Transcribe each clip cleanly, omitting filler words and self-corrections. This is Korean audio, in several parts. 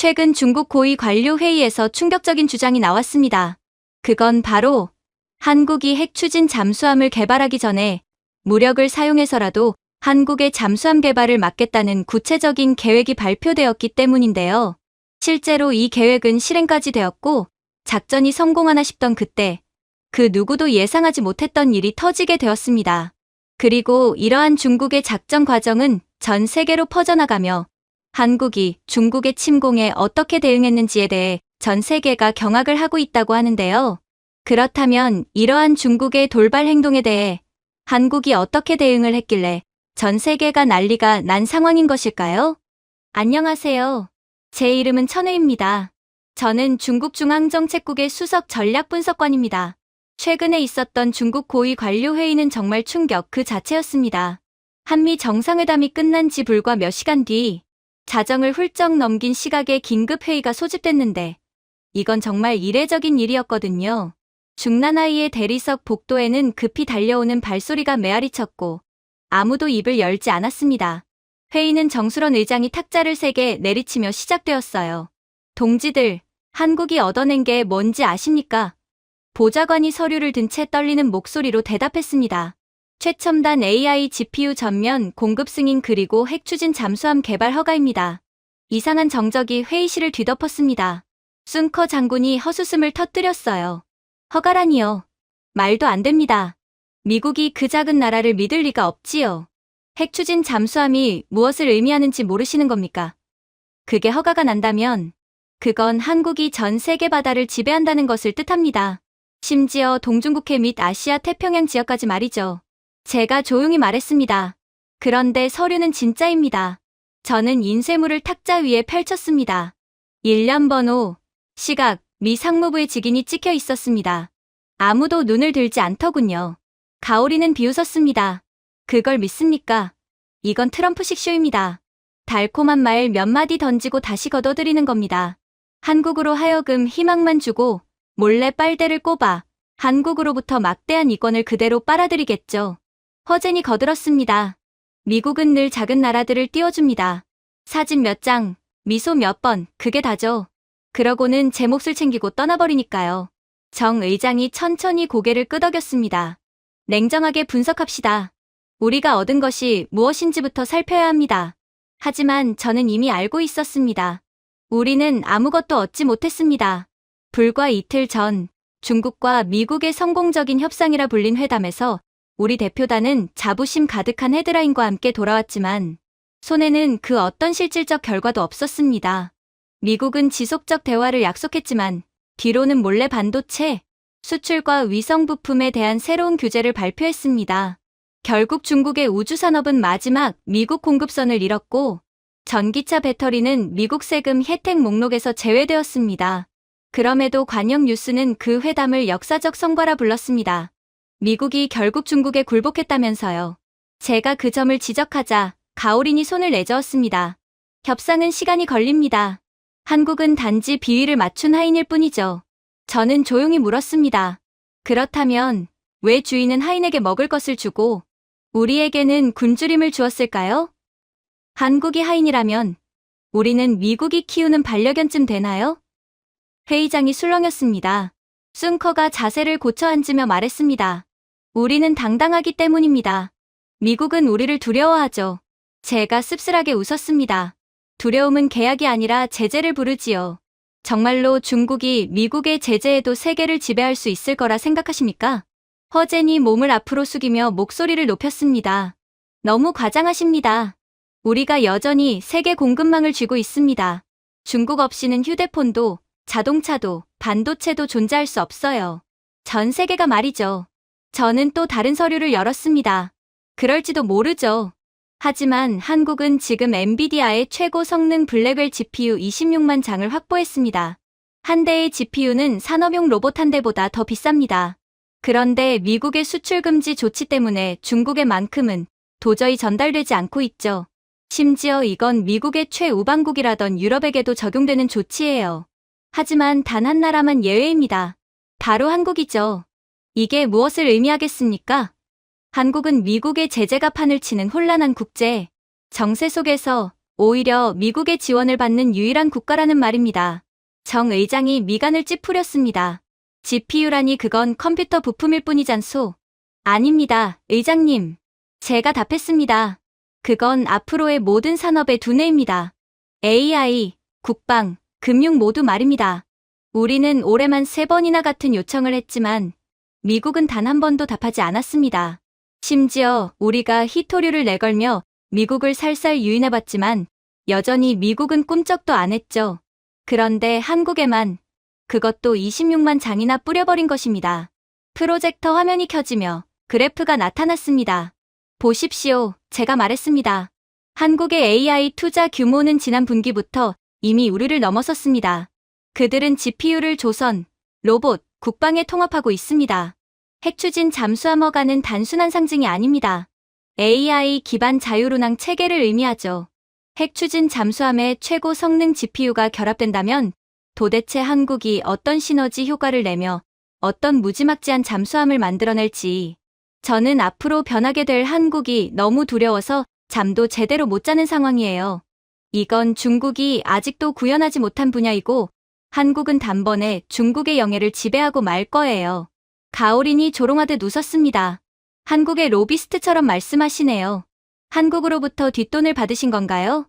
최근 중국 고위 관료 회의에서 충격적인 주장이 나왔습니다. 그건 바로 한국이 핵 추진 잠수함을 개발하기 전에 무력을 사용해서라도 한국의 잠수함 개발을 막겠다는 구체적인 계획이 발표되었기 때문인데요. 실제로 이 계획은 실행까지 되었고 작전이 성공하나 싶던 그때 그 누구도 예상하지 못했던 일이 터지게 되었습니다. 그리고 이러한 중국의 작전 과정은 전 세계로 퍼져나가며 한국이 중국의 침공에 어떻게 대응했는지에 대해 전 세계가 경악을 하고 있다고 하는데요. 그렇다면 이러한 중국의 돌발 행동에 대해 한국이 어떻게 대응을 했길래 전 세계가 난리가 난 상황인 것일까요? 안녕하세요. 제 이름은 천우입니다. 저는 중국중앙정책국의 수석 전략분석관입니다. 최근에 있었던 중국 고위 관료 회의는 정말 충격 그 자체였습니다. 한미 정상회담이 끝난 지 불과 몇 시간 뒤 자정을 훌쩍 넘긴 시각에 긴급회의가 소집됐는데 이건 정말 이례적인 일이었거든요. 중난하이의 대리석 복도에는 급히 달려오는 발소리가 메아리쳤고 아무도 입을 열지 않았습니다. 회의는 정수런 의장이 탁자를 세게 내리치며 시작되었어요. 동지들, 한국이 얻어낸 게 뭔지 아십니까? 보좌관이 서류를 든 채 떨리는 목소리로 대답했습니다. 최첨단 AI GPU 전면 공급 승인 그리고 핵추진 잠수함 개발 허가입니다. 이상한 정적이 회의실을 뒤덮었습니다. 순커 장군이 헛웃음을 터뜨렸어요. 허가라니요. 말도 안 됩니다. 미국이 그 작은 나라를 믿을 리가 없지요. 핵추진 잠수함이 무엇을 의미하는지 모르시는 겁니까? 그게 허가가 난다면 그건 한국이 전 세계 바다를 지배한다는 것을 뜻합니다. 심지어 동중국해 및 아시아 태평양 지역까지 말이죠. 제가 조용히 말했습니다. 그런데 서류는 진짜입니다. 저는 인쇄물을 탁자 위에 펼쳤습니다. 일련 번호, 시각, 미 상무부의 직인이 찍혀 있었습니다. 아무도 눈을 들지 않더군요. 가오리는 비웃었습니다. 그걸 믿습니까? 이건 트럼프식 쇼입니다. 달콤한 말 몇 마디 던지고 다시 걷어들이는 겁니다. 한국으로 하여금 희망만 주고 몰래 빨대를 꼽아 한국으로부터 막대한 이권을 그대로 빨아들이겠죠. 허젠이 거들었습니다. 미국은 늘 작은 나라들을 띄워줍니다. 사진 몇 장, 미소 몇 번, 그게 다죠. 그러고는 제 몫을 챙기고 떠나버리니까요. 정 의장이 천천히 고개를 끄덕였습니다. 냉정하게 분석합시다. 우리가 얻은 것이 무엇인지부터 살펴야 합니다. 하지만 저는 이미 알고 있었습니다. 우리는 아무것도 얻지 못했습니다. 불과 이틀 전 중국과 미국의 성공적인 협상이라 불린 회담에서 우리 대표단은 자부심 가득한 헤드라인과 함께 돌아왔지만 손에는 그 어떤 실질적 결과도 없었습니다. 미국은 지속적 대화를 약속했지만 뒤로는 몰래 반도체, 수출과 위성 부품에 대한 새로운 규제를 발표했습니다. 결국 중국의 우주산업은 마지막 미국 공급선을 잃었고 전기차 배터리는 미국 세금 혜택 목록에서 제외되었습니다. 그럼에도 관영 뉴스는 그 회담을 역사적 성과라 불렀습니다. 미국이 결국 중국에 굴복했다면서요. 제가 그 점을 지적하자 가오린이 손을 내저었습니다. 협상은 시간이 걸립니다. 한국은 단지 비위를 맞춘 하인일 뿐이죠. 저는 조용히 물었습니다. 그렇다면 왜 주인은 하인에게 먹을 것을 주고 우리에게는 굶주림을 주었을까요? 한국이 하인이라면 우리는 미국이 키우는 반려견쯤 되나요? 회의장이 술렁였습니다. 순커가 자세를 고쳐 앉으며 말했습니다. 우리는 당당하기 때문입니다. 미국은 우리를 두려워하죠. 제가 씁쓸하게 웃었습니다. 두려움은 계약이 아니라 제재를 부르지요. 정말로 중국이 미국의 제재에도 세계를 지배할 수 있을 거라 생각하십니까? 허젠이 몸을 앞으로 숙이며 목소리를 높였습니다. 너무 과장하십니다. 우리가 여전히 세계 공급망을 쥐고 있습니다. 중국 없이는 휴대폰도, 자동차도, 반도체도 존재할 수 없어요. 전 세계가 말이죠. 저는 또 다른 서류를 열었습니다. 그럴지도 모르죠. 하지만 한국은 지금 엔비디아의 최고 성능 블랙웰 GPU 26만 장을 확보했습니다. 한 대의 GPU는 산업용 로봇 한 대보다 더 비쌉니다. 그런데 미국의 수출 금지 조치 때문에 중국에만큼은 도저히 전달되지 않고 있죠. 심지어 이건 미국의 최우방국이라던 유럽에게도 적용되는 조치예요. 하지만 단 한 나라만 예외입니다. 바로 한국이죠. 이게 무엇을 의미하겠습니까? 한국은 미국의 제재가 판을 치는 혼란한 국제 정세 속에서 오히려 미국의 지원을 받는 유일한 국가라는 말입니다. 정 의장이 미간을 찌푸렸습니다. GPU라니 그건 컴퓨터 부품일 뿐이잖소. 아닙니다, 의장님. 제가 답했습니다. 그건 앞으로의 모든 산업의 두뇌입니다. AI, 국방, 금융 모두 말입니다. 우리는 올해만 3번이나 같은 요청을 했지만 미국은 단 한 번도 답하지 않았습니다. 심지어 우리가 히토류를 내걸며 미국을 살살 유인해봤지만 여전히 미국은 꿈쩍도 안 했죠. 그런데 한국에만 그것도 26만 장이나 뿌려버린 것입니다. 프로젝터 화면이 켜지며 그래프가 나타났습니다. 보십시오. 제가 말했습니다. 한국의 AI 투자 규모는 지난 분기부터 이미 우리를 넘어섰습니다. 그들은 GPU를 조선, 로봇, 국방에 통합하고 있습니다. 핵추진 잠수함어가는 단순한 상징이 아닙니다. AI 기반 자율운항 체계를 의미하죠. 핵추진 잠수함의 최고 성능 GPU가 결합된다면 도대체 한국이 어떤 시너지 효과를 내며 어떤 무지막지한 잠수함을 만들어낼지. 저는 앞으로 변하게 될 한국이 너무 두려워서 잠도 제대로 못 자는 상황이에요. 이건 중국이 아직도 구현하지 못한 분야이고 한국은 단번에 중국의 영해를 지배하고 말 거예요. 가오린이 조롱하듯 웃었습니다. 한국의 로비스트처럼 말씀하시네요. 한국으로부터 뒷돈을 받으신 건가요?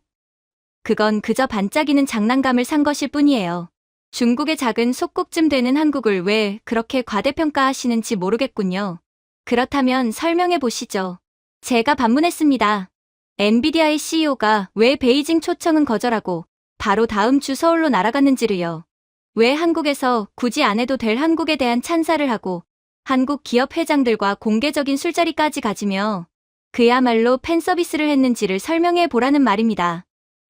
그건 그저 반짝이는 장난감을 산 것일 뿐이에요. 중국의 작은 속국쯤 되는 한국을 왜 그렇게 과대평가하시는지 모르겠군요. 그렇다면 설명해 보시죠. 제가 반문했습니다. 엔비디아의 CEO가 왜 베이징 초청은 거절하고 바로 다음 주 서울로 날아갔는지를요. 왜 한국에서 굳이 안 해도 될 한국에 대한 찬사를 하고 한국 기업 회장들과 공개적인 술자리까지 가지며 그야말로 팬 서비스를 했는지를 설명해 보라는 말입니다.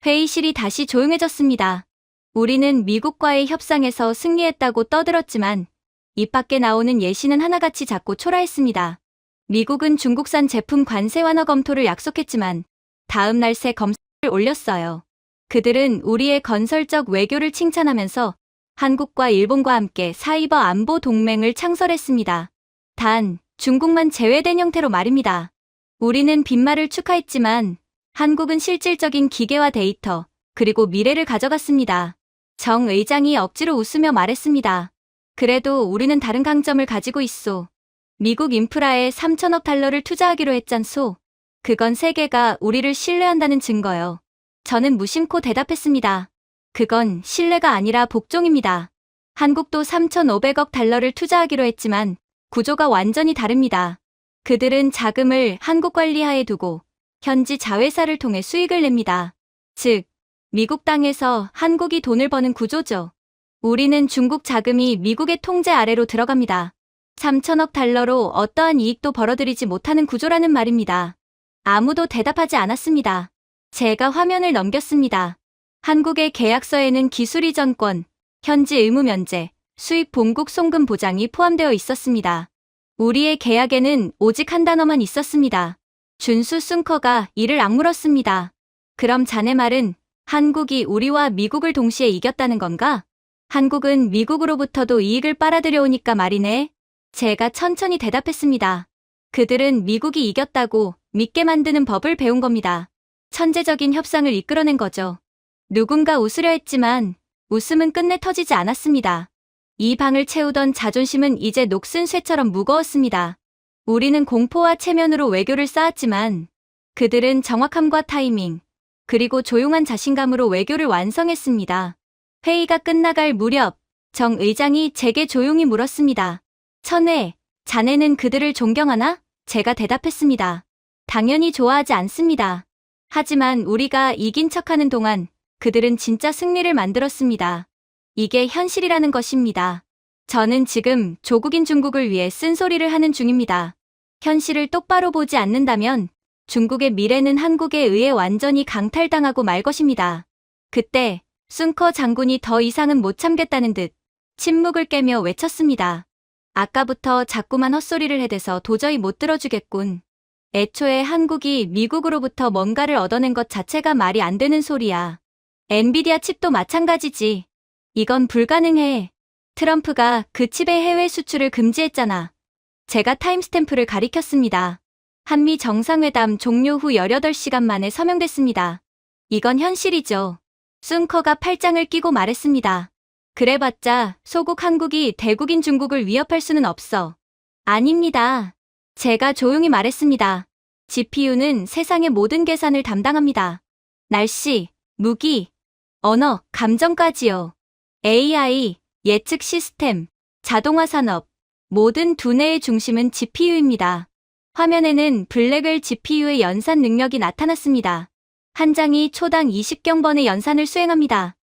회의실이 다시 조용해졌습니다. 우리는 미국과의 협상에서 승리했다고 떠들었지만 입 밖에 나오는 예시는 하나같이 작고 초라했습니다. 미국은 중국산 제품 관세 완화 검토를 약속했지만 다음 날 새 검사를 올렸어요. 그들은 우리의 건설적 외교를 칭찬하면서 한국과 일본과 함께 사이버 안보 동맹을 창설했습니다. 단, 중국만 제외된 형태로 말입니다. 우리는 빈말을 축하했지만 한국은 실질적인 기계와 데이터, 그리고 미래를 가져갔습니다. 정 의장이 억지로 웃으며 말했습니다. 그래도 우리는 다른 강점을 가지고 있소. 미국 인프라에 3천억 달러를 투자하기로 했잖소. 그건 세계가 우리를 신뢰한다는 증거요. 저는 무심코 대답했습니다. 그건 신뢰가 아니라 복종입니다. 한국도 3,500억 달러를 투자하기로 했지만 구조가 완전히 다릅니다. 그들은 자금을 한국 관리하에 두고 현지 자회사를 통해 수익을 냅니다. 즉, 미국 땅에서 한국이 돈을 버는 구조죠. 우리는 중국 자금이 미국의 통제 아래로 들어갑니다. 3천억 달러로 어떠한 이익도 벌어들이지 못하는 구조라는 말입니다. 아무도 대답하지 않았습니다. 제가 화면을 넘겼습니다. 한국의 계약서에는 기술 이전권, 현지 의무 면제, 수입 본국 송금 보장이 포함되어 있었습니다. 우리의 계약에는 오직 한 단어만 있었습니다. 준수 숭커가 이를 악물었습니다. 그럼 자네 말은 한국이 우리와 미국을 동시에 이겼다는 건가? 한국은 미국으로부터도 이익을 빨아들여오니까 말이네. 제가 천천히 대답했습니다. 그들은 미국이 이겼다고 믿게 만드는 법을 배운 겁니다. 천재적인 협상을 이끌어낸 거죠. 누군가 웃으려 했지만 웃음은 끝내 터지지 않았습니다. 이 방을 채우던 자존심은 이제 녹슨 쇠처럼 무거웠습니다. 우리는 공포와 체면으로 외교를 쌓았지만 그들은 정확함과 타이밍, 그리고 조용한 자신감으로 외교를 완성했습니다. 회의가 끝나갈 무렵 정 의장이 제게 조용히 물었습니다. 천회, 자네는 그들을 존경하나? 제가 대답했습니다. 당연히 좋아하지 않습니다. 하지만 우리가 이긴 척하는 동안 그들은 진짜 승리를 만들었습니다. 이게 현실이라는 것입니다. 저는 지금 조국인 중국을 위해 쓴소리를 하는 중입니다. 현실을 똑바로 보지 않는다면 중국의 미래는 한국에 의해 완전히 강탈당하고 말 것입니다. 그때 숭커 장군이 더 이상은 못 참겠다는 듯 침묵을 깨며 외쳤습니다. 아까부터 자꾸만 헛소리를 해대서 도저히 못 들어주겠군. 애초에 한국이 미국으로부터 뭔가를 얻어낸 것 자체가 말이 안 되는 소리야. 엔비디아 칩도 마찬가지지. 이건 불가능해. 트럼프가 그 칩의 해외 수출을 금지했잖아. 제가 타임스탬프를 가리켰습니다. 한미 정상회담 종료 후 18시간 만에 서명됐습니다. 이건 현실이죠. 숭커가 팔짱을 끼고 말했습니다. 그래봤자 소국 한국이 대국인 중국을 위협할 수는 없어. 아닙니다. 제가 조용히 말했습니다. GPU는 세상의 모든 계산을 담당합니다. 날씨, 무기, 언어, 감정까지요. AI, 예측 시스템, 자동화 산업, 모든 두뇌의 중심은 GPU입니다. 화면에는 블랙웰 GPU의 연산 능력이 나타났습니다. 한 장이 초당 20경번의 연산을 수행합니다.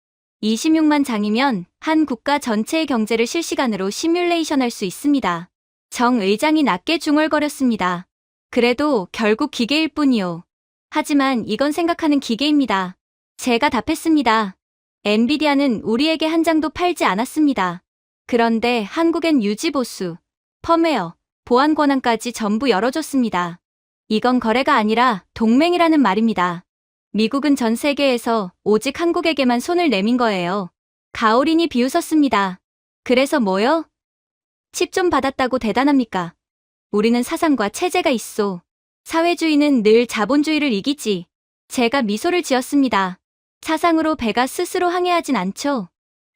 26만 장이면 한 국가 전체의 경제를 실시간으로 시뮬레이션할 수 있습니다. 정 의장이 낮게 중얼거렸습니다. 그래도 결국 기계일 뿐이요. 하지만 이건 생각하는 기계입니다. 제가 답했습니다. 엔비디아는 우리에게 한 장도 팔지 않았습니다. 그런데 한국엔 유지보수, 펌웨어, 보안 권한까지 전부 열어줬습니다. 이건 거래가 아니라 동맹이라는 말입니다. 미국은 전 세계에서 오직 한국에게만 손을 내민 거예요. 가오린이 비웃었습니다. 그래서 뭐요? 칩 좀 받았다고 대단합니까? 우리는 사상과 체제가 있소. 사회주의는 늘 자본주의를 이기지. 제가 미소를 지었습니다. 사상으로 배가 스스로 항해하진 않죠.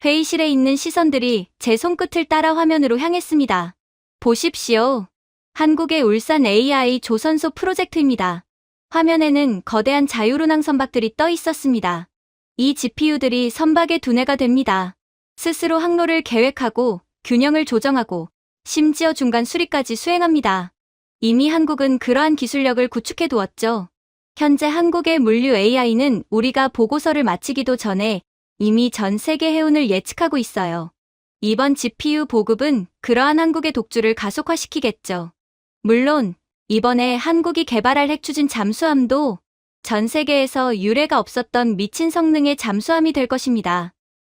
회의실에 있는 시선들이 제 손끝을 따라 화면으로 향했습니다. 보십시오. 한국의 울산 AI 조선소 프로젝트입니다. 화면에는 거대한 자유로낭 선박들이 떠 있었습니다. 이 GPU들이 선박의 두뇌가 됩니다. 스스로 항로를 계획하고 균형을 조정하고 심지어 중간 수리까지 수행합니다. 이미 한국은 그러한 기술력을 구축해 두었죠. 현재 한국의 물류 AI는 우리가 보고서를 마치기도 전에 이미 전 세계 해운을 예측하고 있어요. 이번 GPU 보급은 그러한 한국의 독주를 가속화시키겠죠. 물론 이번에 한국이 개발할 핵추진 잠수함도 전 세계에서 유례가 없었던 미친 성능의 잠수함이 될 것입니다.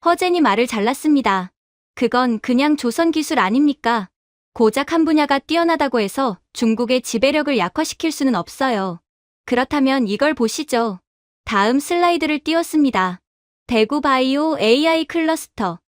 허젠이 말을 잘랐습니다. 그건 그냥 조선 기술 아닙니까? 고작 한 분야가 뛰어나다고 해서 중국의 지배력을 약화시킬 수는 없어요. 그렇다면 이걸 보시죠. 다음 슬라이드를 띄웠습니다. 대구 바이오 AI 클러스터.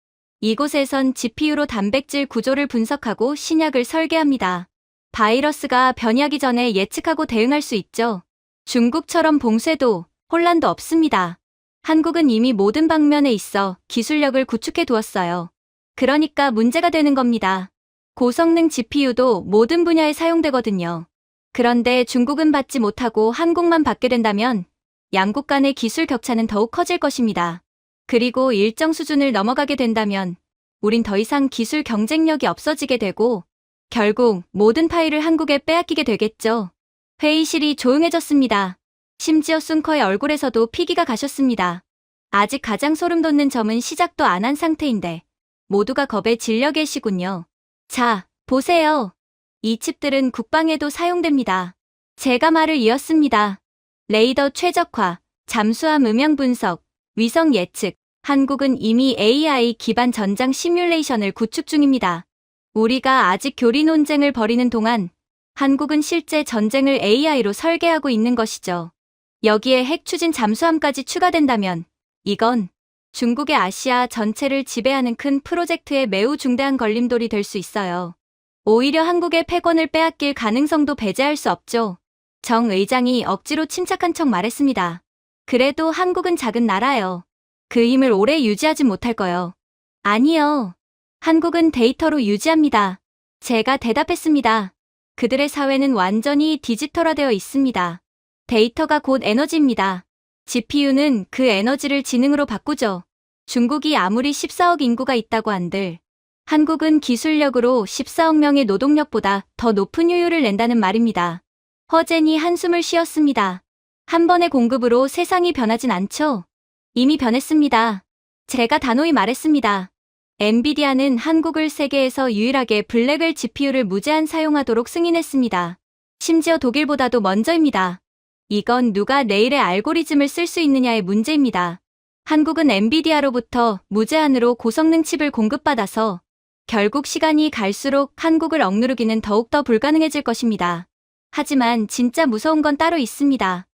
이곳에선 GPU로 단백질 구조를 분석하고 신약을 설계합니다. 바이러스가 변이하기 전에 예측하고 대응할 수 있죠. 중국처럼 봉쇄도, 혼란도 없습니다. 한국은 이미 모든 방면에 있어 기술력을 구축해 두었어요. 그러니까 문제가 되는 겁니다. 고성능 GPU도 모든 분야에 사용되거든요. 그런데 중국은 받지 못하고 한국만 받게 된다면 양국 간의 기술 격차는 더욱 커질 것입니다. 그리고 일정 수준을 넘어가게 된다면 우린 더 이상 기술 경쟁력이 없어지게 되고 결국 모든 파일을 한국에 빼앗기게 되겠죠. 회의실이 조용해졌습니다. 심지어 숭커의 얼굴에서도 피기가 가셨습니다. 아직 가장 소름 돋는 점은 시작도 안 한 상태인데 모두가 겁에 질려 계시군요. 자, 보세요. 이 칩들은 국방에도 사용됩니다. 제가 말을 이었습니다. 레이더 최적화, 잠수함 음향 분석, 위성 예측, 한국은 이미 AI 기반 전장 시뮬레이션을 구축 중입니다. 우리가 아직 교리 논쟁을 벌이는 동안 한국은 실제 전쟁을 AI로 설계하고 있는 것이죠. 여기에 핵 추진 잠수함까지 추가된다면 이건 중국의 아시아 전체를 지배하는 큰 프로젝트에 매우 중대한 걸림돌이 될 수 있어요. 오히려 한국의 패권을 빼앗길 가능성도 배제할 수 없죠. 정 의장이 억지로 침착한 척 말했습니다. 그래도 한국은 작은 나라요. 그 힘을 오래 유지하지 못할 거요. 아니요. 한국은 데이터로 유지합니다. 제가 대답했습니다. 그들의 사회는 완전히 디지털화되어 있습니다. 데이터가 곧 에너지입니다. GPU는 그 에너지를 지능으로 바꾸죠. 중국이 아무리 14억 인구가 있다고 한들 한국은 기술력으로 14억 명의 노동력보다 더 높은 효율을 낸다는 말입니다. 허젠이 한숨을 쉬었습니다. 한 번의 공급으로 세상이 변하진 않죠. 이미 변했습니다. 제가 단호히 말했습니다. 엔비디아는 한국을 세계에서 유일하게 블랙웰 GPU를 무제한 사용하도록 승인했습니다. 심지어 독일보다도 먼저입니다. 이건 누가 내일의 알고리즘을 쓸 수 있느냐의 문제입니다. 한국은 엔비디아로부터 무제한으로 고성능 칩을 공급받아서 결국 시간이 갈수록 한국을 억누르기는 더욱더 불가능해질 것입니다. 하지만 진짜 무서운 건 따로 있습니다.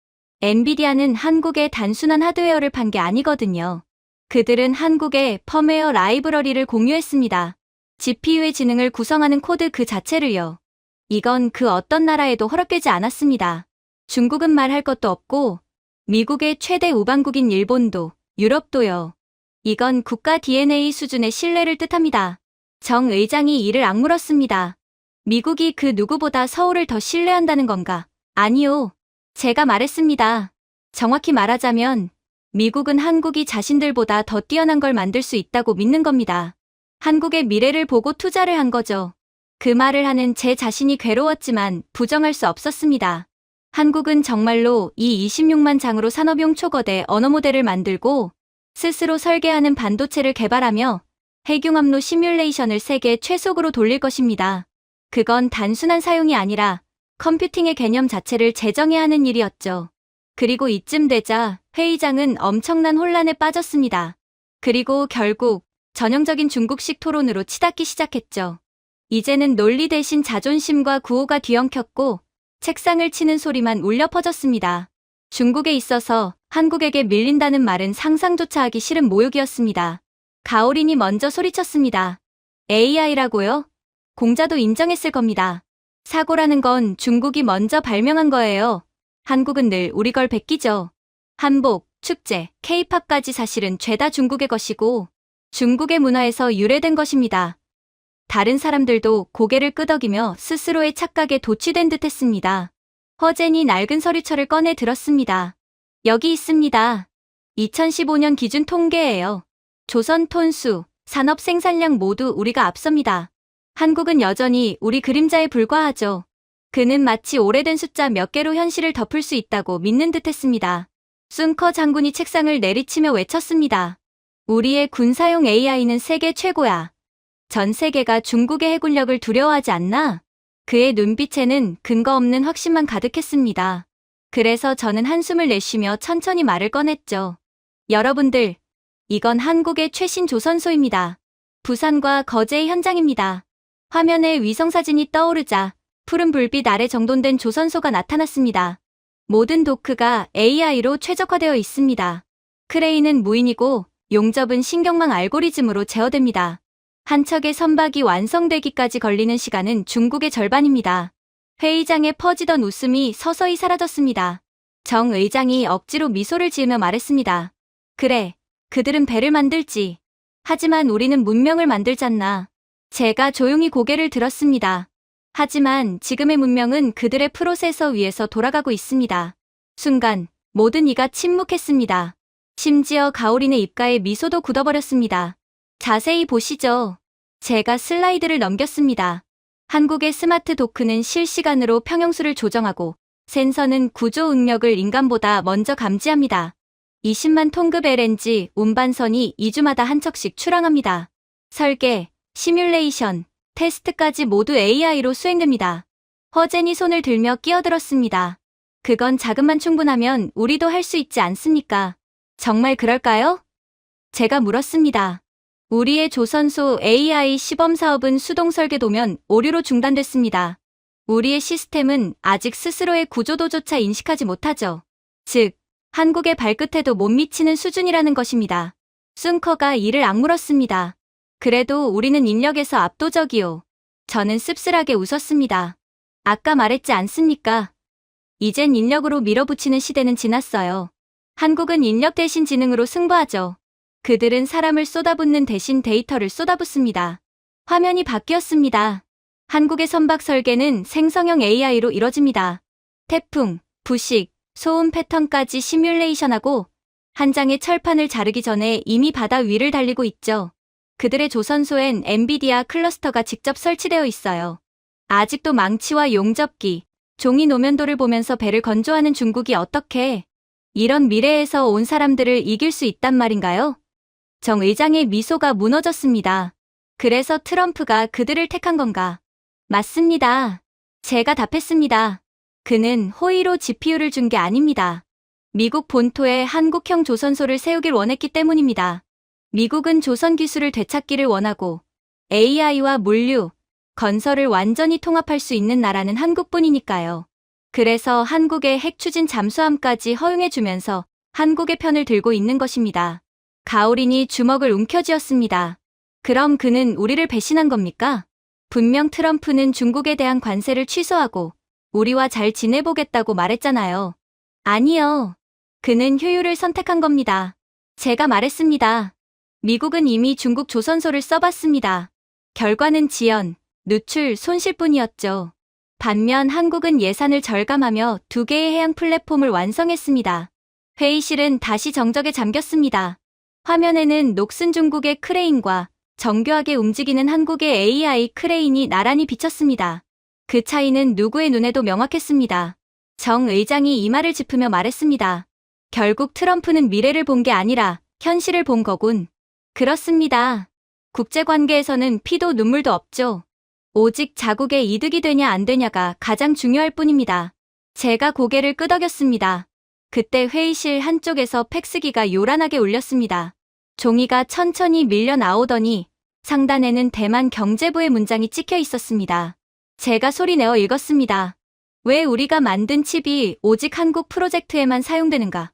엔비디아는 한국에 단순한 하드웨어를 판 게 아니거든요. 그들은 한국에 펌웨어 라이브러리를 공유했습니다. GPU의 지능을 구성하는 코드 그 자체를요. 이건 그 어떤 나라에도 허락되지 않았습니다. 중국은 말할 것도 없고 미국의 최대 우방국인 일본도, 유럽도요. 이건 국가 DNA 수준의 신뢰를 뜻합니다. 정 의장이 이를 악물었습니다. 미국이 그 누구보다 서울을 더 신뢰한다는 건가? 아니요. 제가 말했습니다. 정확히 말하자면 미국은 한국이 자신들보다 더 뛰어난 걸 만들 수 있다고 믿는 겁니다. 한국의 미래를 보고 투자를 한 거죠. 그 말을 하는 제 자신이 괴로웠지만 부정할 수 없었습니다. 한국은 정말로 이 26만 장으로 산업용 초거대 언어 모델을 만들고 스스로 설계하는 반도체를 개발하며 핵융합로 시뮬레이션을 세계 최속으로 돌릴 것입니다. 그건 단순한 사용이 아니라 컴퓨팅의 개념 자체를 재정해야 하는 일이었죠. 그리고 이쯤 되자 회의장은 엄청난 혼란에 빠졌습니다. 그리고 결국 전형적인 중국식 토론으로 치닫기 시작했죠. 이제는 논리 대신 자존심과 구호가 뒤엉켰고 책상을 치는 소리만 울려 퍼졌습니다. 중국에 있어서 한국에게 밀린다는 말은 상상조차 하기 싫은 모욕이었습니다. 가오린이 먼저 소리쳤습니다. AI라고요? 공자도 인정했을 겁니다. 사고라는 건 중국이 먼저 발명한 거예요. 한국은 늘 우리 걸 베끼죠. 한복, 축제, K-팝까지 사실은 죄다 중국의 것이고 중국의 문화에서 유래된 것입니다. 다른 사람들도 고개를 끄덕이며 스스로의 착각에 도취된 듯 했습니다. 허젠이 낡은 서류철을 꺼내 들었습니다. 여기 있습니다. 2015년 기준 통계예요. 조선 톤수, 산업 생산량 모두 우리가 앞섭니다. 한국은 여전히 우리 그림자에 불과하죠. 그는 마치 오래된 숫자 몇 개로 현실을 덮을 수 있다고 믿는 듯 했습니다. 순커 장군이 책상을 내리치며 외쳤습니다. 우리의 군사용 AI는 세계 최고야. 전 세계가 중국의 해군력을 두려워하지 않나? 그의 눈빛에는 근거 없는 확신만 가득했습니다. 그래서 저는 한숨을 내쉬며 천천히 말을 꺼냈죠. 여러분들, 이건 한국의 최신 조선소입니다. 부산과 거제의 현장입니다. 화면에 위성사진이 떠오르자 푸른 불빛 아래 정돈된 조선소가 나타났습니다. 모든 도크가 AI로 최적화되어 있습니다. 크레인은 무인이고 용접은 신경망 알고리즘으로 제어됩니다. 한 척의 선박이 완성되기까지 걸리는 시간은 중국의 절반입니다. 회의장에 퍼지던 웃음이 서서히 사라졌습니다. 정 의장이 억지로 미소를 지으며 말했습니다. 그래, 그들은 배를 만들지. 하지만 우리는 문명을 만들잖나. 제가 조용히 고개를 들었습니다. 하지만 지금의 문명은 그들의 프로세서 위에서 돌아가고 있습니다. 순간 모든 이가 침묵했습니다. 심지어 가오린의 입가에 미소도 굳어버렸습니다. 자세히 보시죠. 제가 슬라이드를 넘겼습니다. 한국의 스마트 도크는 실시간으로 평형수를 조정하고 센서는 구조 응력을 인간보다 먼저 감지합니다. 20만 톤급 LNG 운반선이 2주마다 한 척씩 출항합니다. 설계, 시뮬레이션, 테스트까지 모두 AI로 수행됩니다. 허젠이 손을 들며 끼어들었습니다. 그건 자금만 충분하면 우리도 할 수 있지 않습니까? 정말 그럴까요? 제가 물었습니다. 우리의 조선소 AI 시범 사업은 수동 설계도면 오류로 중단됐습니다. 우리의 시스템은 아직 스스로의 구조도조차 인식하지 못하죠. 즉, 한국의 발끝에도 못 미치는 수준이라는 것입니다. 순커가 이를 악물었습니다. 그래도 우리는 인력에서 압도적이요. 저는 씁쓸하게 웃었습니다. 아까 말했지 않습니까? 이젠 인력으로 밀어붙이는 시대는 지났어요. 한국은 인력 대신 지능으로 승부하죠. 그들은 사람을 쏟아붓는 대신 데이터를 쏟아붓습니다. 화면이 바뀌었습니다. 한국의 선박 설계는 생성형 AI로 이뤄집니다. 태풍, 부식, 소음 패턴까지 시뮬레이션하고 한 장의 철판을 자르기 전에 이미 바다 위를 달리고 있죠. 그들의 조선소엔 엔비디아 클러스터가 직접 설치되어 있어요. 아직도 망치와 용접기, 종이 노면도를 보면서 배를 건조하는 중국이 어떻게 이런 미래에서 온 사람들을 이길 수 있단 말인가요? 정 의장의 미소가 무너졌습니다. 그래서 트럼프가 그들을 택한 건가? 맞습니다. 제가 답했습니다. 그는 호의로 GPU를 준 게 아닙니다. 미국 본토에 한국형 조선소를 세우길 원했기 때문입니다. 미국은 조선 기술을 되찾기를 원하고 AI와 물류, 건설을 완전히 통합할 수 있는 나라는 한국뿐이니까요. 그래서 한국의 핵 추진 잠수함까지 허용해주면서 한국의 편을 들고 있는 것입니다. 가오린이 주먹을 움켜쥐었습니다. 그럼 그는 우리를 배신한 겁니까? 분명 트럼프는 중국에 대한 관세를 취소하고 우리와 잘 지내보겠다고 말했잖아요. 아니요. 그는 효율을 선택한 겁니다. 제가 말했습니다. 미국은 이미 중국 조선소를 써봤습니다. 결과는 지연, 누출, 손실뿐이었죠. 반면 한국은 예산을 절감하며 2개의 해양 플랫폼을 완성했습니다. 회의실은 다시 정적에 잠겼습니다. 화면에는 녹슨 중국의 크레인과 정교하게 움직이는 한국의 AI 크레인이 나란히 비쳤습니다. 그 차이는 누구의 눈에도 명확했습니다. 정 의장이 이마를 짚으며 말했습니다. 결국 트럼프는 미래를 본 게 아니라 현실을 본 거군. 그렇습니다. 국제관계에서는 피도 눈물도 없죠. 오직 자국의 이득이 되냐 안 되냐가 가장 중요할 뿐입니다. 제가 고개를 끄덕였습니다. 그때 회의실 한쪽에서 팩스기가 요란하게 울렸습니다. 종이가 천천히 밀려 나오더니 상단에는 대만 경제부의 문장이 찍혀 있었습니다. 제가 소리내어 읽었습니다. 왜 우리가 만든 칩이 오직 한국 프로젝트에만 사용되는가?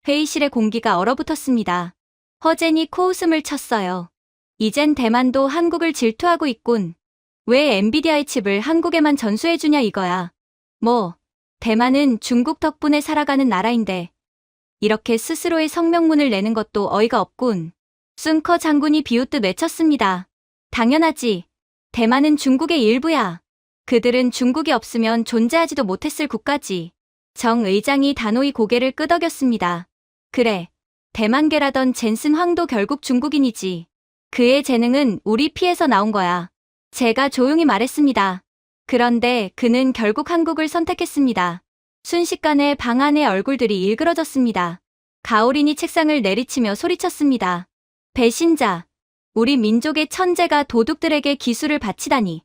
회의실의 공기가 얼어붙었습니다. 허젠이 코웃음을 쳤어요. 이젠 대만도 한국을 질투하고 있군. 왜 엔비디아의 칩을 한국에만 전수해주냐 이거야. 뭐, 대만은 중국 덕분에 살아가는 나라인데 이렇게 스스로의 성명문을 내는 것도 어이가 없군. 순커 장군이 비웃듯 외쳤습니다. 당연하지. 대만은 중국의 일부야. 그들은 중국이 없으면 존재하지도 못했을 국가지. 정 의장이 단호히 고개를 끄덕였습니다. 그래. 대만계라던 젠슨 황도 결국 중국인이지. 그의 재능은 우리 피에서 나온 거야. 제가 조용히 말했습니다. 그런데 그는 결국 한국을 선택했습니다. 순식간에 방 안의 얼굴들이 일그러졌습니다. 가오린이 책상을 내리치며 소리쳤습니다. 배신자. 우리 민족의 천재가 도둑들에게 기술을 바치다니.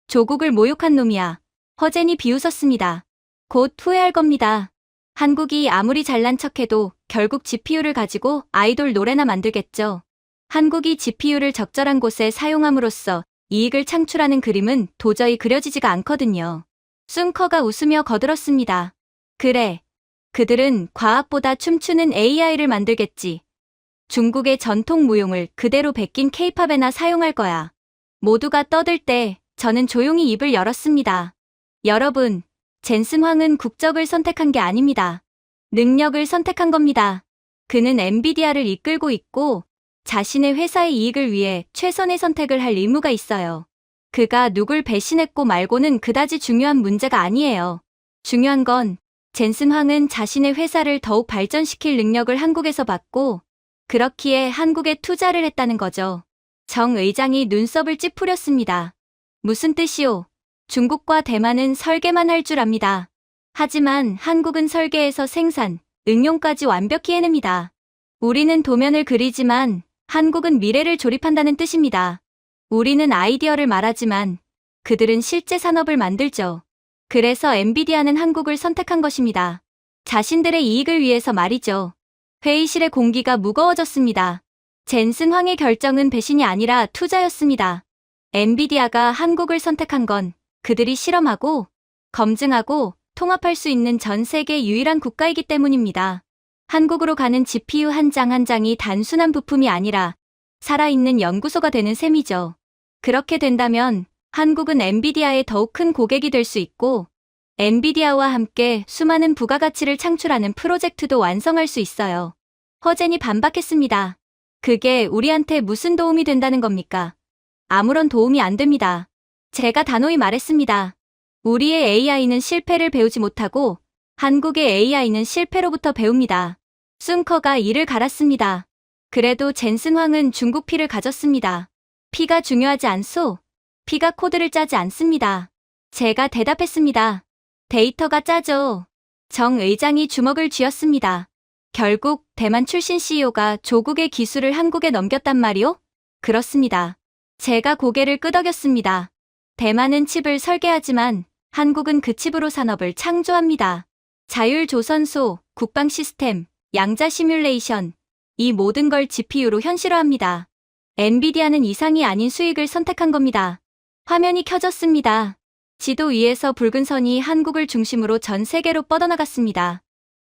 조국을 모욕한 놈이야. 허젠이 비웃었습니다. 곧 후회할 겁니다. 한국이 아무리 잘난 척해도 결국 GPU를 가지고 아이돌 노래나 만들겠죠. 한국이 GPU를 적절한 곳에 사용함으로써 이익을 창출하는 그림은 도저히 그려지지가 않거든요. 순커가 웃으며 거들었습니다. 그래. 그들은 과학보다 춤추는 AI를 만들겠지. 중국의 전통 무용을 그대로 베낀 K-팝에나 사용할 거야. 모두가 떠들 때 저는 조용히 입을 열었습니다. 여러분, 젠슨 황은 국적을 선택한 게 아닙니다. 능력을 선택한 겁니다. 그는 엔비디아를 이끌고 있고 자신의 회사의 이익을 위해 최선의 선택을 할 의무가 있어요. 그가 누굴 배신했고 말고는 그다지 중요한 문제가 아니에요. 중요한 건 젠슨 황은 자신의 회사를 더욱 발전시킬 능력을 한국에서 받고 그렇기에 한국에 투자를 했다는 거죠. 정 의장이 눈썹을 찌푸렸습니다. 무슨 뜻이오? 중국과 대만은 설계만 할 줄 압니다. 하지만 한국은 설계에서 생산, 응용까지 완벽히 해냅니다. 우리는 도면을 그리지만 한국은 미래를 조립한다는 뜻입니다. 우리는 아이디어를 말하지만 그들은 실제 산업을 만들죠. 그래서 엔비디아는 한국을 선택한 것입니다. 자신들의 이익을 위해서 말이죠. 회의실의 공기가 무거워졌습니다. 젠슨 황의 결정은 배신이 아니라 투자였습니다. 엔비디아가 한국을 선택한 건 그들이 실험하고 검증하고 통합할 수 있는 전 세계 유일한 국가이기 때문입니다. 한국으로 가는 GPU 한 장 한 장이 단순한 부품이 아니라 살아있는 연구소가 되는 셈이죠. 그렇게 된다면 한국은 엔비디아의 더욱 큰 고객이 될 수 있고 엔비디아와 함께 수많은 부가가치를 창출하는 프로젝트도 완성할 수 있어요. 허젠이 반박했습니다. 그게 우리한테 무슨 도움이 된다는 겁니까? 아무런 도움이 안 됩니다. 제가 단호히 말했습니다. 우리의 AI는 실패를 배우지 못하고 한국의 AI는 실패로부터 배웁니다. 순커가 이를 갈았습니다. 그래도 젠슨 황은 중국 피를 가졌습니다. 피가 중요하지 않소? 피가 코드를 짜지 않습니다. 제가 대답했습니다. 데이터가 짜죠. 정 의장이 주먹을 쥐었습니다. 결국 대만 출신 CEO가 조국의 기술을 한국에 넘겼단 말이오? 그렇습니다. 제가 고개를 끄덕였습니다. 대만은 칩을 설계하지만 한국은 그 칩으로 산업을 창조합니다. 자율조선소, 국방 시스템, 양자 시뮬레이션, 이 모든 걸 GPU로 현실화합니다. 엔비디아는 이상이 아닌 수익을 선택한 겁니다. 화면이 켜졌습니다. 지도 위에서 붉은 선이 한국을 중심으로 전 세계로 뻗어나갔습니다.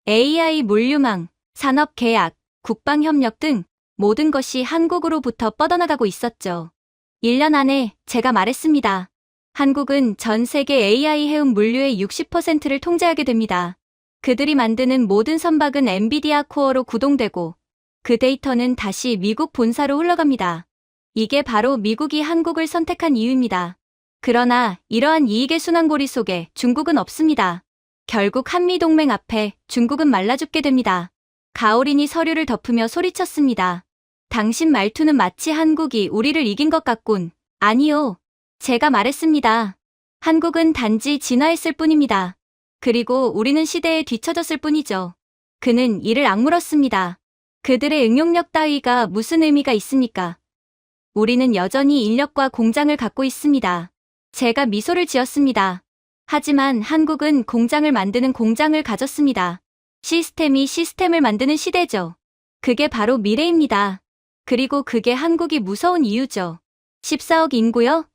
AI 물류망, 산업 계약, 국방 협력 등 모든 것이 한국으로부터 뻗어나가고 있었죠. 1년 안에 제가 말했습니다. 한국은 전 세계 AI 해운 물류의 60%를 통제하게 됩니다. 그들이 만드는 모든 선박은 엔비디아 코어로 구동되고 그 데이터는 다시 미국 본사로 흘러갑니다. 이게 바로 미국이 한국을 선택한 이유입니다. 그러나 이러한 이익의 순환고리 속에 중국은 없습니다. 결국 한미동맹 앞에 중국은 말라 죽게 됩니다. 가오린이 서류를 덮으며 소리쳤습니다. 당신 말투는 마치 한국이 우리를 이긴 것 같군. 아니요. 제가 말했습니다. 한국은 단지 진화했을 뿐입니다. 그리고 우리는 시대에 뒤처졌을 뿐이죠. 그는 이를 악물었습니다. 그들의 응용력 따위가 무슨 의미가 있습니까? 우리는 여전히 인력과 공장을 갖고 있습니다. 제가 미소를 지었습니다. 하지만 한국은 공장을 만드는 공장을 가졌습니다. 시스템이 시스템을 만드는 시대죠. 그게 바로 미래입니다. 그리고 그게 한국이 무서운 이유죠. 14억 인구요?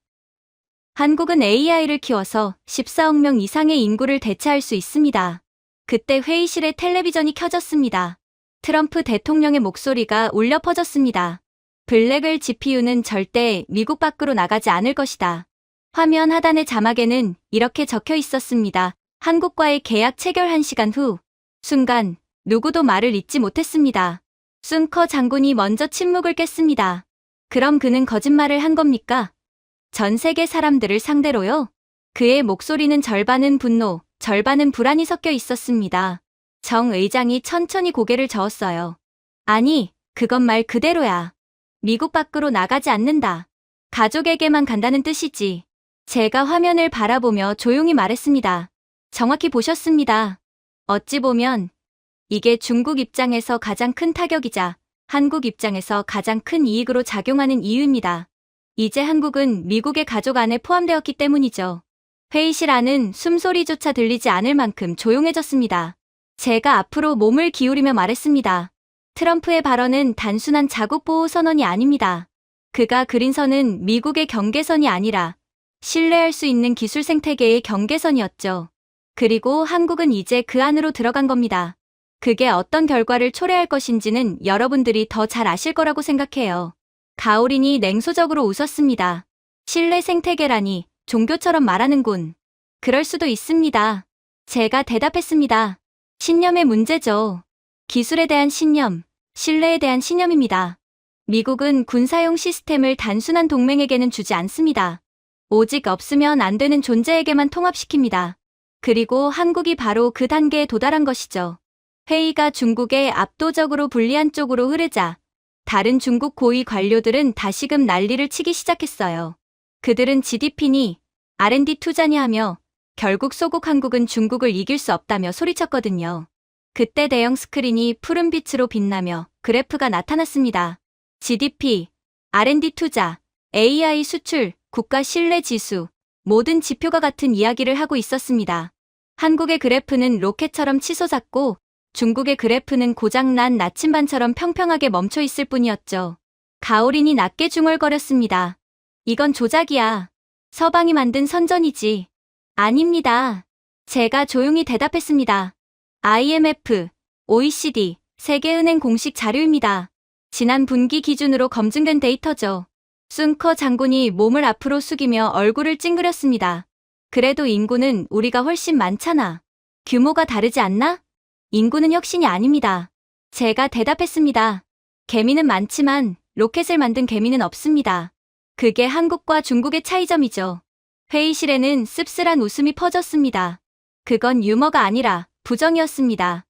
한국은 AI를 키워서 14억 명 이상의 인구를 대체할 수 있습니다. 그때 회의실에 텔레비전이 켜졌습니다. 트럼프 대통령의 목소리가 울려 퍼졌습니다. 블랙웰 GPU는 절대 미국 밖으로 나가지 않을 것이다. 화면 하단의 자막에는 이렇게 적혀 있었습니다. 한국과의 계약 체결 1시간 후. 순간 누구도 말을 잇지 못했습니다. 순커 장군이 먼저 침묵을 깼습니다. 그럼 그는 거짓말을 한 겁니까? 전 세계 사람들을 상대로요? 그의 목소리는 절반은 분노, 절반은 불안이 섞여 있었습니다. 정 의장이 천천히 고개를 저었어요. 아니, 그건 말 그대로야. 미국 밖으로 나가지 않는다. 가족에게만 간다는 뜻이지. 제가 화면을 바라보며 조용히 말했습니다. 정확히 보셨습니다. 어찌 보면 이게 중국 입장에서 가장 큰 타격이자 한국 입장에서 가장 큰 이익으로 작용하는 이유입니다. 이제 한국은 미국의 가족 안에 포함되었기 때문이죠. 회의실 안은 숨소리조차 들리지 않을 만큼 조용해졌습니다. 제가 앞으로 몸을 기울이며 말했습니다. 트럼프의 발언은 단순한 자국보호 선언이 아닙니다. 그가 그린 선은 미국의 경계선이 아니라 신뢰할 수 있는 기술 생태계의 경계선이었죠. 그리고 한국은 이제 그 안으로 들어간 겁니다. 그게 어떤 결과를 초래할 것인지는 여러분들이 더 잘 아실 거라고 생각해요. 가오린이 냉소적으로 웃었습니다. 신뢰 생태계라니 종교처럼 말하는군. 그럴 수도 있습니다. 제가 대답했습니다. 신념의 문제죠. 기술에 대한 신념, 신뢰에 대한 신념입니다. 미국은 군사용 시스템을 단순한 동맹에게는 주지 않습니다. 오직 없으면 안 되는 존재에게만 통합시킵니다. 그리고 한국이 바로 그 단계에 도달한 것이죠. 회의가 중국에 압도적으로 불리한 쪽으로 흐르자 다른 중국 고위 관료들은 다시금 난리를 치기 시작했어요. 그들은 GDP니 R&D 투자니 하며 결국 소국 한국은 중국을 이길 수 없다며 소리쳤거든요. 그때 대형 스크린이 푸른 빛으로 빛나며 그래프가 나타났습니다. GDP, R&D 투자, AI 수출, 국가 신뢰 지수, 모든 지표가 같은 이야기를 하고 있었습니다. 한국의 그래프는 로켓처럼 치솟았고 중국의 그래프는 고장난 나침반처럼 평평하게 멈춰 있을 뿐이었죠. 가오린이 낮게 중얼거렸습니다. 이건 조작이야. 서방이 만든 선전이지. 아닙니다. 제가 조용히 대답했습니다. IMF, OECD, 세계은행 공식 자료입니다. 지난 분기 기준으로 검증된 데이터죠. 순커 장군이 몸을 앞으로 숙이며 얼굴을 찡그렸습니다. 그래도 인구는 우리가 훨씬 많잖아. 규모가 다르지 않나? 인구는 혁신이 아닙니다. 제가 대답했습니다. 개미는 많지만 로켓을 만든 개미는 없습니다. 그게 한국과 중국의 차이점이죠. 회의실에는 씁쓸한 웃음이 퍼졌습니다. 그건 유머가 아니라 부정이었습니다.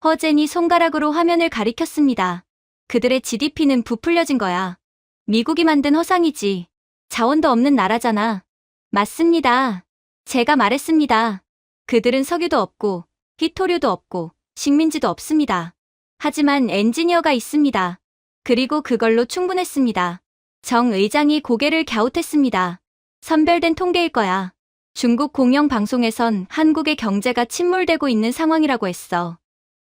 허젠이 손가락으로 화면을 가리켰습니다. 그들의 GDP는 부풀려진 거야. 미국이 만든 허상이지. 자원도 없는 나라잖아. 맞습니다. 제가 말했습니다. 그들은 석유도 없고 희토류도 없고 식민지도 없습니다. 하지만 엔지니어가 있습니다. 그리고 그걸로 충분했습니다. 정 의장이 고개를 갸웃했습니다. 선별된 통계일 거야. 중국 공영방송에선 한국의 경제가 침몰되고 있는 상황이라고 했어.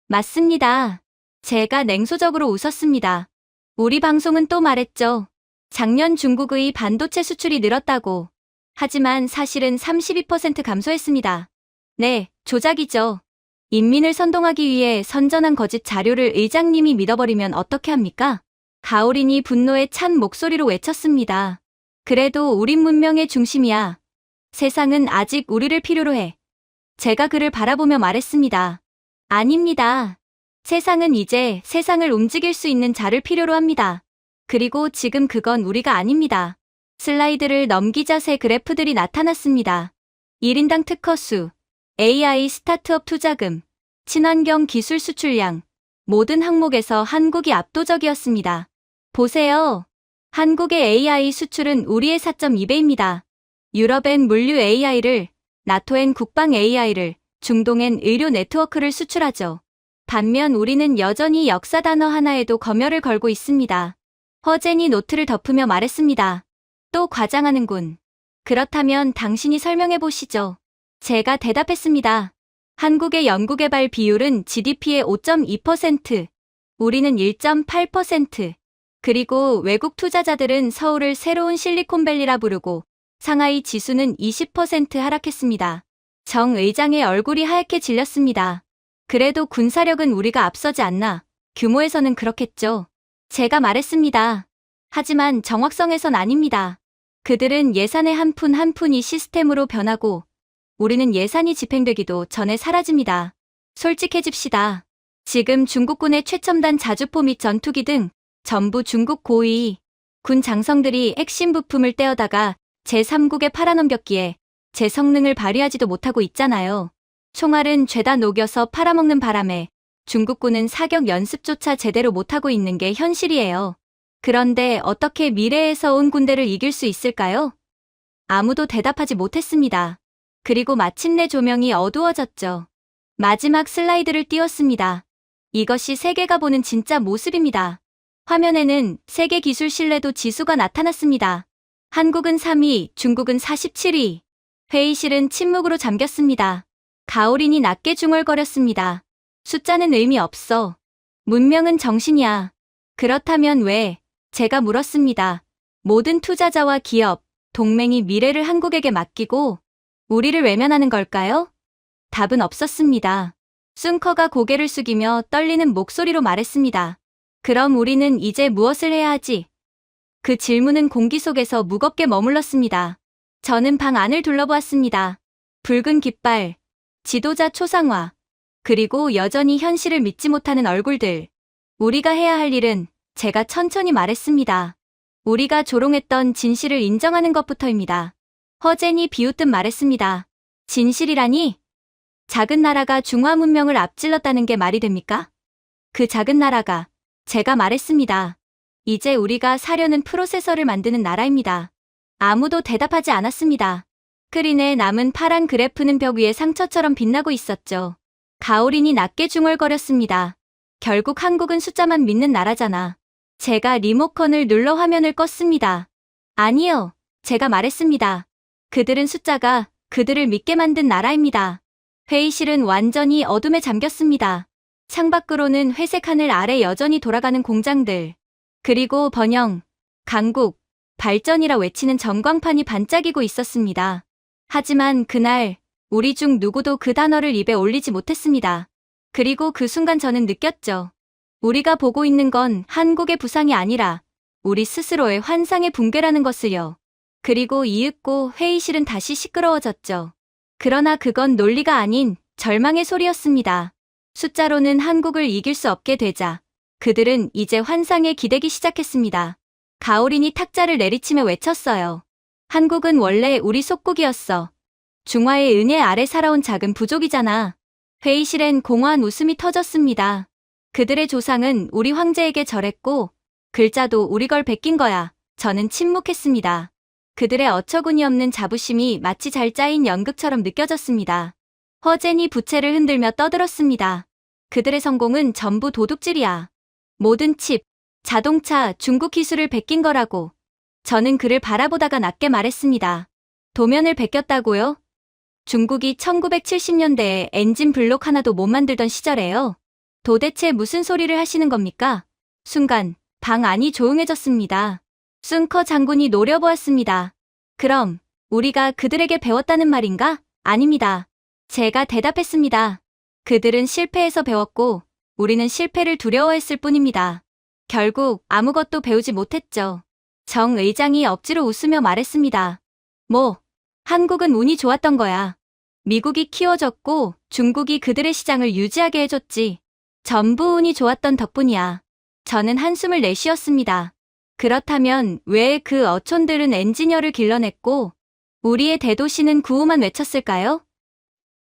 맞습니다. 제가 냉소적으로 웃었습니다. 우리 방송은 또 말했죠. 작년 중국의 반도체 수출이 늘었다고. 하지만 사실은 32% 감소했습니다. 네, 조작이죠. 인민을 선동하기 위해 선전한 거짓 자료를 의장님이 믿어버리면 어떻게 합니까? 가오린이 분노에 찬 목소리로 외쳤습니다. 그래도 우린 문명의 중심이야. 세상은 아직 우리를 필요로 해. 제가 그를 바라보며 말했습니다. 아닙니다. 세상은 이제 세상을 움직일 수 있는 자를 필요로 합니다. 그리고 지금 그건 우리가 아닙니다. 슬라이드를 넘기자 새 그래프들이 나타났습니다. 1인당 특허수, AI 스타트업 투자금, 친환경 기술 수출량, 모든 항목에서 한국이 압도적이었습니다. 보세요. 한국의 AI 수출은 우리의 4.2배입니다. 유럽엔 물류 AI를, 나토엔 국방 AI를, 중동엔 의료 네트워크를 수출하죠. 반면 우리는 여전히 역사 단어 하나에도 검열을 걸고 있습니다. 허젠이 노트를 덮으며 말했습니다. 또 과장하는군. 그렇다면 당신이 설명해 보시죠. 제가 대답했습니다. 한국의 연구개발 비율은 GDP의 5.2%, 우리는 1.8%, 그리고 외국 투자자들은 서울을 새로운 실리콘밸리라 부르고 상하이 지수는 20% 하락했습니다. 정 의장의 얼굴이 하얗게 질렸습니다. 그래도 군사력은 우리가 앞서지 않나. 규모에서는 그렇겠죠. 제가 말했습니다. 하지만 정확성에선 아닙니다. 그들은 예산의 한 푼 한 푼이 시스템으로 변하고 우리는 예산이 집행되기도 전에 사라집니다. 솔직해집시다. 지금 중국군의 최첨단 자주포 및 전투기 등 전부 중국 고위 군 장성들이 핵심 부품을 떼어다가 제3국에 팔아넘겼기에 제 성능을 발휘하지도 못하고 있잖아요. 총알은 죄다 녹여서 팔아먹는 바람에 중국군은 사격 연습조차 제대로 못하고 있는 게 현실이에요. 그런데 어떻게 미래에서 온 군대를 이길 수 있을까요? 아무도 대답하지 못했습니다. 그리고 마침내 조명이 어두워졌죠. 마지막 슬라이드를 띄웠습니다. 이것이 세계가 보는 진짜 모습입니다. 화면에는 세계 기술 신뢰도 지수가 나타났습니다. 한국은 3위, 중국은 47위. 회의실은 침묵으로 잠겼습니다. 가오린이 낮게 중얼거렸습니다. 숫자는 의미 없어. 문명은 정신이야. 그렇다면 왜? 제가 물었습니다. 모든 투자자와 기업, 동맹이 미래를 한국에게 맡기고 우리를 외면하는 걸까요? 답은 없었습니다. 숭커가 고개를 숙이며 떨리는 목소리로 말했습니다. 그럼 우리는 이제 무엇을 해야 하지? 그 질문은 공기 속에서 무겁게 머물렀습니다. 저는 방 안을 둘러보았습니다. 붉은 깃발, 지도자 초상화, 그리고 여전히 현실을 믿지 못하는 얼굴들. 우리가 해야 할 일은 제가 천천히 말했습니다. 우리가 조롱했던 진실을 인정하는 것부터입니다. 허젠이 비웃듯 말했습니다. 진실이라니? 작은 나라가 중화 문명을 앞질렀다는 게 말이 됩니까? 그 작은 나라가, 제가 말했습니다. 이제 우리가 사려는 프로세서를 만드는 나라입니다. 아무도 대답하지 않았습니다. 스크린에 남은 파란 그래프는 벽 위에 상처처럼 빛나고 있었죠. 가오린이 낮게 중얼거렸습니다. 결국 한국은 숫자만 믿는 나라잖아. 제가 리모컨을 눌러 화면을 껐습니다. 아니요. 제가 말했습니다. 그들은 숫자가 그들을 믿게 만든 나라입니다. 회의실은 완전히 어둠에 잠겼습니다. 창밖으로는 회색 하늘 아래 여전히 돌아가는 공장들. 그리고 번영, 강국, 발전이라 외치는 전광판이 반짝이고 있었습니다. 하지만 그날 우리 중 누구도 그 단어를 입에 올리지 못했습니다. 그리고 그 순간 저는 느꼈죠. 우리가 보고 있는 건 한국의 부상이 아니라 우리 스스로의 환상의 붕괴라는 것을요. 그리고 이윽고 회의실은 다시 시끄러워졌죠. 그러나 그건 논리가 아닌 절망의 소리였습니다. 숫자로는 한국을 이길 수 없게 되자 그들은 이제 환상에 기대기 시작했습니다. 가오린이 탁자를 내리치며 외쳤어요. 한국은 원래 우리 속국이었어. 중화의 은혜 아래 살아온 작은 부족이잖아. 회의실엔 공허한 웃음이 터졌습니다. 그들의 조상은 우리 황제에게 절했고 글자도 우리 걸 베낀 거야. 저는 침묵했습니다. 그들의 어처구니없는 자부심이 마치 잘 짜인 연극처럼 느껴졌습니다. 허젠이 부채를 흔들며 떠들었습니다. 그들의 성공은 전부 도둑질이야. 모든 칩, 자동차, 중국 기술을 베낀 거라고. 저는 그를 바라보다가 낮게 말했습니다. 도면을 베꼈다고요? 중국이 1970년대에 엔진 블록 하나도 못 만들던 시절에요. 도대체 무슨 소리를 하시는 겁니까? 순간 방 안이 조용해졌습니다. 숭커 장군이 노려보았습니다. 그럼 우리가 그들에게 배웠다는 말인가? 아닙니다. 제가 대답했습니다. 그들은 실패해서 배웠고 우리는 실패를 두려워했을 뿐입니다. 결국 아무것도 배우지 못했죠. 정 의장이 억지로 웃으며 말했습니다. 한국은 운이 좋았던 거야. 미국이 키워줬고 중국이 그들의 시장을 유지하게 해줬지. 전부 운이 좋았던 덕분이야. 저는 한숨을 내쉬었습니다. 그렇다면 왜 그 어촌들은 엔지니어를 길러냈고 우리의 대도시는 구호만 외쳤을까요?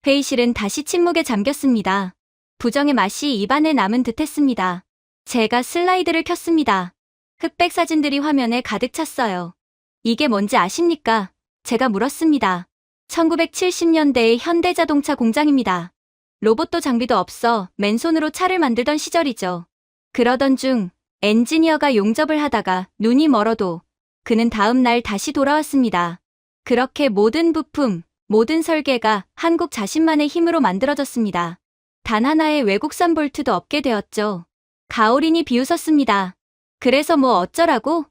회의실은 다시 침묵에 잠겼습니다. 부정의 맛이 입안에 남은 듯했습니다. 제가 슬라이드를 켰습니다. 흑백 사진들이 화면에 가득 찼어요. 이게 뭔지 아십니까? 제가 물었습니다. 1970년대의 현대자동차 공장입니다. 로봇도 장비도 없어 맨손으로 차를 만들던 시절이죠. 그러던 중 엔지니어가 용접을 하다가 눈이 멀어도 그는 다음 날 다시 돌아왔습니다. 그렇게 모든 부품, 모든 설계가 한국 자신만의 힘으로 만들어졌습니다. 단 하나의 외국산 볼트도 없게 되었죠. 가오린이 비웃었습니다. 그래서 뭐 어쩌라고?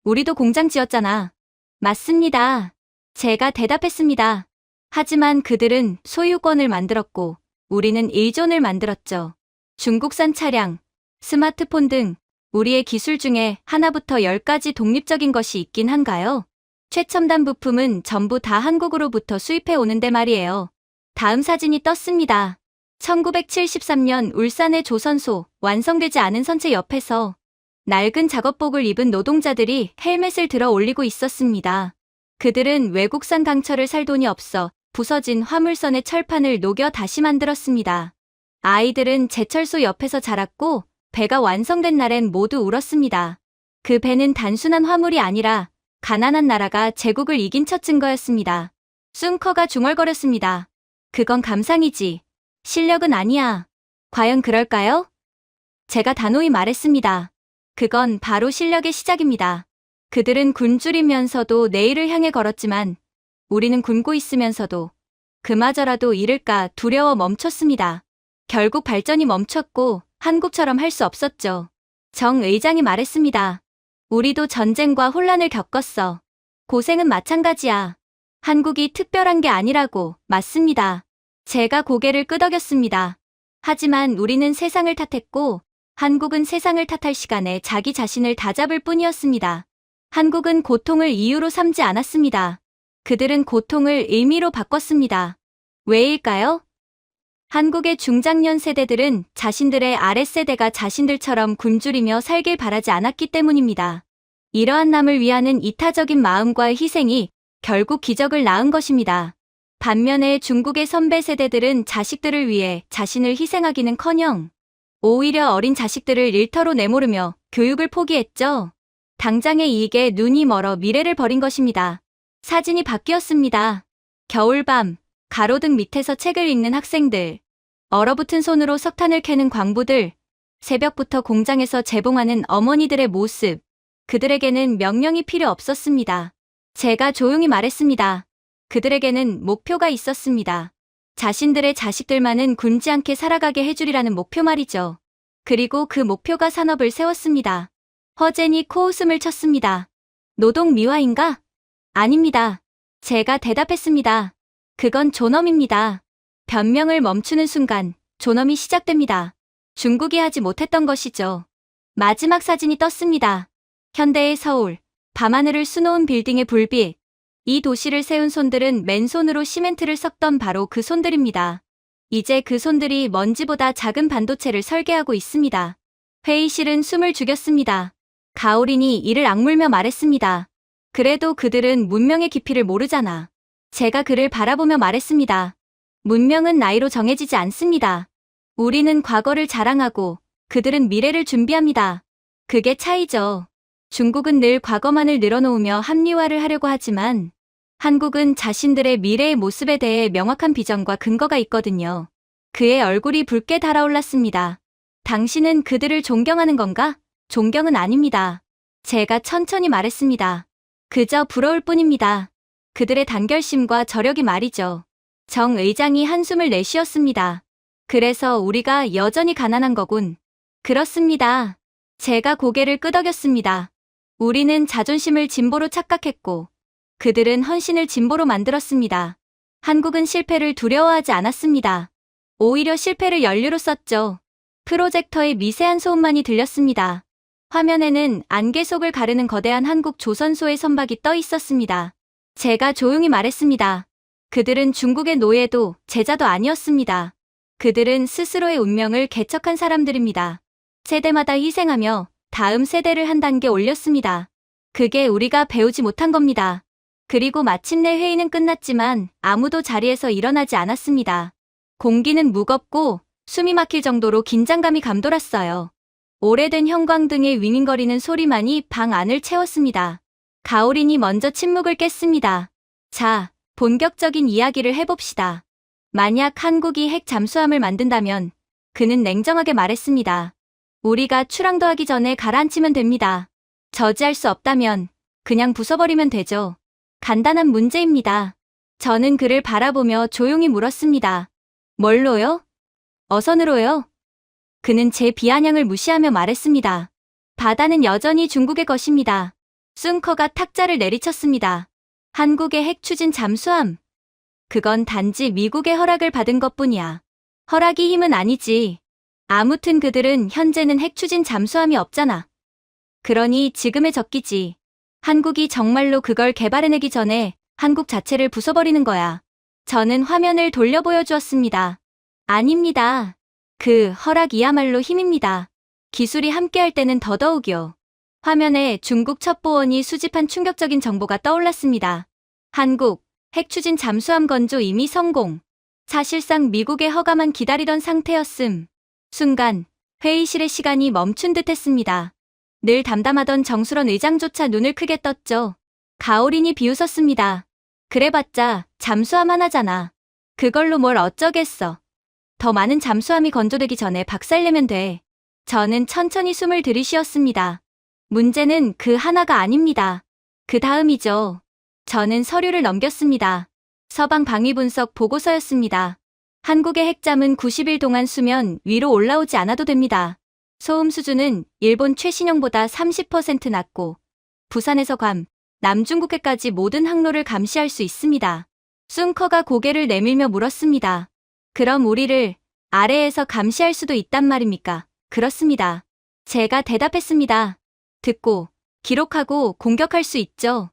우리도 공장 지었잖아. 맞습니다. 제가 대답했습니다. 하지만 그들은 소유권을 만들었고 우리는 일존을 만들었죠. 중국산 차량, 스마트폰 등 우리의 기술 중에 하나부터 10까지 독립적인 것이 있긴 한가요? 최첨단 부품은 전부 다 한국으로부터 수입해 오는데 말이에요. 다음 사진이 떴습니다. 1973년 울산의 조선소 완성되지 않은 선체 옆에서 낡은 작업복을 입은 노동자들이 헬멧을 들어 올리고 있었습니다. 그들은 외국산 강철을 살 돈이 없어 부서진 화물선의 철판을 녹여 다시 만들었습니다. 아이들은 제철소 옆에서 자랐고 배가 완성된 날엔 모두 울었습니다. 그 배는 단순한 화물이 아니라 가난한 나라가 제국을 이긴 첫 증거였습니다. 숭커가 중얼거렸습니다. 그건 감상이지. 실력은 아니야. 과연 그럴까요? 제가 단호히 말했습니다. 그건 바로 실력의 시작입니다. 그들은 굶주리면서도 내일을 향해 걸었지만 우리는 굶고 있으면서도 그마저라도 잃을까 두려워 멈췄습니다. 결국 발전이 멈췄고 한국처럼 할 수 없었죠. 정 의장이 말했습니다. 우리도 전쟁과 혼란을 겪었어. 고생은 마찬가지야. 한국이 특별한 게 아니라고. 맞습니다. 제가 고개를 끄덕였습니다. 하지만 우리는 세상을 탓했고 한국은 세상을 탓할 시간에 자기 자신을 다잡을 뿐이었습니다. 한국은 고통을 이유로 삼지 않았습니다. 그들은 고통을 의미로 바꿨습니다. 왜일까요? 한국의 중장년 세대들은 자신들의 아랫세대가 자신들처럼 굶주리며 살길 바라지 않았기 때문입니다. 이러한 남을 위하는 이타적인 마음과 희생이 결국 기적을 낳은 것입니다. 반면에 중국의 선배 세대들은 자식들을 위해 자신을 희생하기는커녕 오히려 어린 자식들을 일터로 내모르며 교육을 포기했죠. 당장의 이익에 눈이 멀어 미래를 버린 것입니다. 사진이 바뀌었습니다. 겨울밤, 가로등 밑에서 책을 읽는 학생들, 얼어붙은 손으로 석탄을 캐는 광부들, 새벽부터 공장에서 재봉하는 어머니들의 모습, 그들에게는 명령이 필요 없었습니다. 제가 조용히 말했습니다. 그들에게는 목표가 있었습니다. 자신들의 자식들만은 굶지 않게 살아가게 해주리라는 목표 말이죠. 그리고 그 목표가 산업을 세웠습니다. 허젠이 코웃음을 쳤습니다. 노동 미화인가? 아닙니다. 제가 대답했습니다. 그건 존엄입니다. 변명을 멈추는 순간 존엄이 시작됩니다. 중국이 하지 못했던 것이죠. 마지막 사진이 떴습니다. 현대의 서울, 밤하늘을 수놓은 빌딩의 불빛. 이 도시를 세운 손들은 맨손으로 시멘트를 섞던 바로 그 손들입니다. 이제 그 손들이 먼지보다 작은 반도체를 설계하고 있습니다. 회의실은 숨을 죽였습니다. 가오린이 이를 악물며 말했습니다. 그래도 그들은 문명의 깊이를 모르잖아. 제가 그를 바라보며 말했습니다. 문명은 나이로 정해지지 않습니다. 우리는 과거를 자랑하고 그들은 미래를 준비합니다. 그게 차이죠. 중국은 늘 과거만을 늘어놓으며 합리화를 하려고 하지만 한국은 자신들의 미래의 모습에 대해 명확한 비전과 근거가 있거든요. 그의 얼굴이 붉게 달아올랐습니다. 당신은 그들을 존경하는 건가? 존경은 아닙니다. 제가 천천히 말했습니다. 그저 부러울 뿐입니다. 그들의 단결심과 저력이 말이죠. 정 의장이 한숨을 내쉬었습니다. 그래서 우리가 여전히 가난한 거군. 그렇습니다. 제가 고개를 끄덕였습니다. 우리는 자존심을 진보로 착각했고 그들은 헌신을 진보로 만들었습니다. 한국은 실패를 두려워하지 않았습니다. 오히려 실패를 연료로 썼죠. 프로젝터의 미세한 소음만이 들렸습니다. 화면에는 안개 속을 가르는 거대한 한국 조선소의 선박이 떠 있었습니다. 제가 조용히 말했습니다. 그들은 중국의 노예도 제자도 아니었습니다. 그들은 스스로의 운명을 개척한 사람들입니다. 세대마다 희생하며 다음 세대를 한 단계 올렸습니다. 그게 우리가 배우지 못한 겁니다. 그리고 마침내 회의는 끝났지만 아무도 자리에서 일어나지 않았습니다. 공기는 무겁고 숨이 막힐 정도로 긴장감이 감돌았어요. 오래된 형광등의 윙윙거리는 소리만이 방 안을 채웠습니다. 가오린이 먼저 침묵을 깼습니다. 자, 본격적인 이야기를 해봅시다. 만약 한국이 핵 잠수함을 만든다면 그는 냉정하게 말했습니다. 우리가 출항도 하기 전에 가라앉히면 됩니다. 저지할 수 없다면 그냥 부숴버리면 되죠. 간단한 문제입니다. 저는 그를 바라보며 조용히 물었습니다. 뭘로요? 어선으로요? 그는 제 비아냥을 무시하며 말했습니다. 바다는 여전히 중국의 것입니다. 숭커가 탁자를 내리쳤습니다. 한국의 핵 추진 잠수함. 그건 단지 미국의 허락을 받은 것뿐이야. 허락이 힘은 아니지. 아무튼 그들은 현재는 핵 추진 잠수함이 없잖아. 그러니 지금의 적기지. 한국이 정말로 그걸 개발해내기 전에 한국 자체를 부숴버리는 거야. 저는 화면을 돌려 보여주었습니다. 아닙니다. 그 허락이야말로 힘입니다. 기술이 함께할 때는 더더욱이요. 화면에 중국 첩보원이 수집한 충격적인 정보가 떠올랐습니다. 한국, 핵 추진 잠수함 건조 이미 성공. 사실상 미국의 허가만 기다리던 상태였음. 순간 회의실의 시간이 멈춘 듯 했습니다. 늘 담담하던 정수런 의장조차 눈을 크게 떴죠. 가오린이 비웃었습니다. 그래봤자 잠수함 하나잖아. 그걸로 뭘 어쩌겠어. 더 많은 잠수함이 건조되기 전에 박살내면 돼. 저는 천천히 숨을 들이쉬었습니다. 문제는 그 하나가 아닙니다. 그 다음이죠. 저는 서류를 넘겼습니다. 서방 방위 분석 보고서였습니다. 한국의 핵잠은 90일 동안 수면 위로 올라오지 않아도 됩니다. 소음 수준은 일본 최신형보다 30% 낮고 부산에서 괌, 남중국해까지 모든 항로를 감시할 수 있습니다. 숭커가 고개를 내밀며 물었습니다. 그럼 우리를 아래에서 감시할 수도 있단 말입니까? 그렇습니다. 제가 대답했습니다. 듣고, 기록하고 공격할 수 있죠.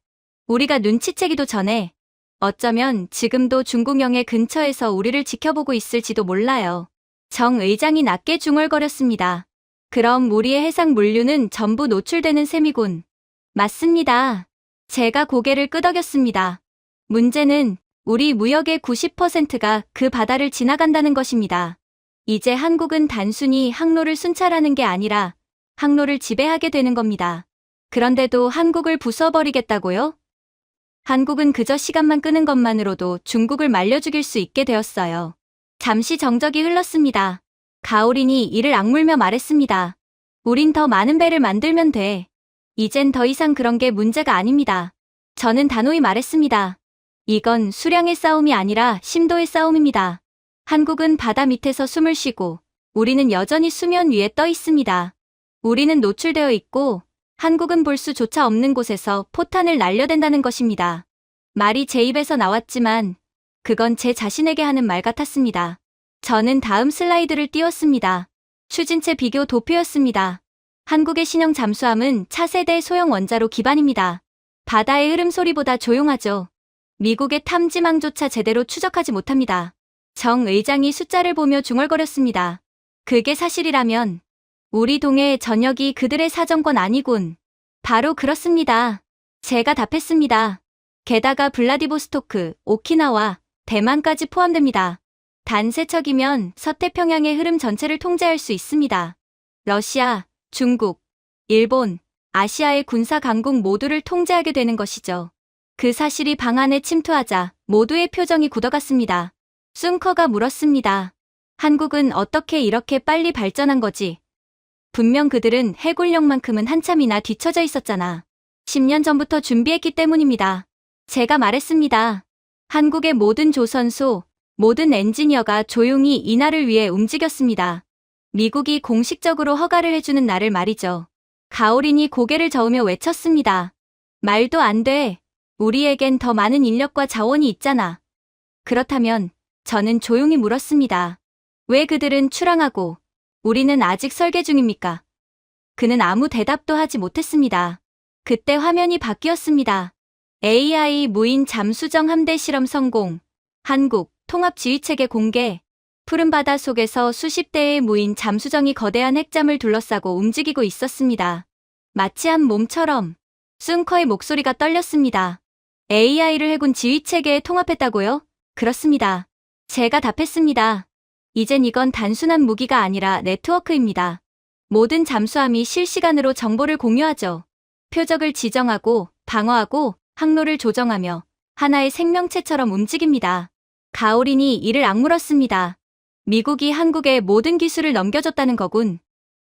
우리가 눈치채기도 전에 어쩌면 지금도 중국령의 근처에서 우리를 지켜보고 있을지도 몰라요. 정 의장이 낮게 중얼거렸습니다. 그럼 우리의 해상 물류는 전부 노출되는 셈이군. 맞습니다. 제가 고개를 끄덕였습니다. 문제는 우리 무역의 90%가 그 바다를 지나간다는 것입니다. 이제 한국은 단순히 항로를 순찰하는 게 아니라 항로를 지배하게 되는 겁니다. 그런데도 한국을 부숴버리겠다고요? 한국은 그저 시간만 끄는 것만으로도 중국을 말려 죽일 수 있게 되었어요. 잠시 정적이 흘렀습니다. 가오린이 이를 악물며 말했습니다. 우린 더 많은 배를 만들면 돼. 이젠 더 이상 그런 게 문제가 아닙니다. 저는 단호히 말했습니다. 이건 수량의 싸움이 아니라 심도의 싸움입니다. 한국은 바다 밑에서 숨을 쉬고 우리는 여전히 수면 위에 떠 있습니다. 우리는 노출되어 있고 한국은 볼 수조차 없는 곳에서 포탄을 날려댄다는 것입니다. 말이 제 입에서 나왔지만 그건 제 자신에게 하는 말 같았습니다. 저는 다음 슬라이드를 띄웠습니다. 추진체 비교 도표였습니다. 한국의 신형 잠수함은 차세대 소형 원자로 기반입니다. 바다의 흐름 소리보다 조용하죠. 미국의 탐지망조차 제대로 추적하지 못합니다. 정 의장이 숫자를 보며 중얼거렸습니다. 그게 사실이라면 우리 동해의 전역이 그들의 사정권 아니군. 바로 그렇습니다. 제가 답했습니다. 게다가 블라디보스토크, 오키나와, 대만까지 포함됩니다. 단 3척이면 서태평양의 흐름 전체를 통제할 수 있습니다. 러시아, 중국, 일본, 아시아의 군사 강국 모두를 통제하게 되는 것이죠. 그 사실이 방 안에 침투하자 모두의 표정이 굳어갔습니다. 숭커가 물었습니다. 한국은 어떻게 이렇게 빨리 발전한 거지? 분명 그들은 해군력만큼은 한참이나 뒤처져 있었잖아. 10년 전부터 준비했기 때문입니다. 제가 말했습니다. 한국의 모든 조선소, 모든 엔지니어가 조용히 이날을 위해 움직였습니다. 미국이 공식적으로 허가를 해주는 날을 말이죠. 가오린이 고개를 저으며 외쳤습니다. 말도 안 돼. 우리에겐 더 많은 인력과 자원이 있잖아. 그렇다면 저는 조용히 물었습니다. 왜 그들은 출항하고 우리는 아직 설계 중입니까? 그는 아무 대답도 하지 못했습니다. 그때 화면이 바뀌었습니다. AI 무인 잠수정 함대 실험 성공. 한국 통합지휘체계 공개. 푸른 바다 속에서 수십 대의 무인 잠수정이 거대한 핵잠을 둘러싸고 움직이고 있었습니다. 마치 한 몸처럼. 슌커의 목소리가 떨렸습니다. AI를 해군 지휘체계에 통합했다고요? 그렇습니다. 제가 답했습니다. 이젠 이건 단순한 무기가 아니라 네트워크입니다. 모든 잠수함이 실시간으로 정보를 공유하죠. 표적을 지정하고 방어하고 항로를 조정하며 하나의 생명체처럼 움직입니다. 가오린이 이를 악물었습니다. 미국이 한국에 모든 기술을 넘겨줬다는 거군.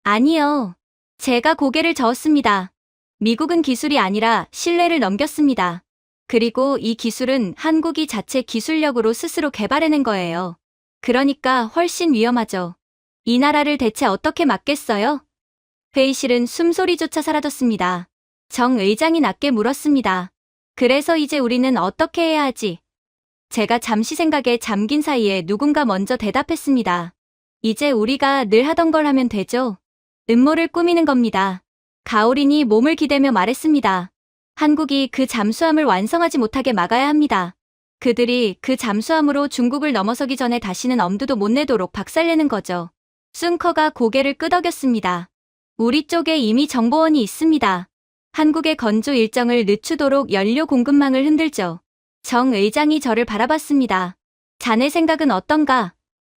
아니요. 제가 고개를 저었습니다. 미국은 기술이 아니라 신뢰를 넘겼습니다. 그리고 이 기술은 한국이 자체 기술력으로 스스로 개발해낸 거예요. 그러니까 훨씬 위험하죠. 이 나라를 대체 어떻게 막겠어요? 회의실은 숨소리조차 사라졌습니다. 정 의장이 낮게 물었습니다. 그래서 이제 우리는 어떻게 해야 하지? 제가 잠시 생각에 잠긴 사이에 누군가 먼저 대답했습니다. 이제 우리가 늘 하던 걸 하면 되죠. 음모를 꾸미는 겁니다. 가오린이 몸을 기대며 말했습니다. 한국이 그 잠수함을 완성하지 못하게 막아야 합니다. 그들이 그 잠수함으로 중국을 넘어서기 전에 다시는 엄두도 못 내도록 박살내는 거죠. 슌커가 고개를 끄덕였습니다. 우리 쪽에 이미 정보원이 있습니다. 한국의 건조 일정을 늦추도록 연료 공급망을 흔들죠. 정 의장이 저를 바라봤습니다. 자네 생각은 어떤가?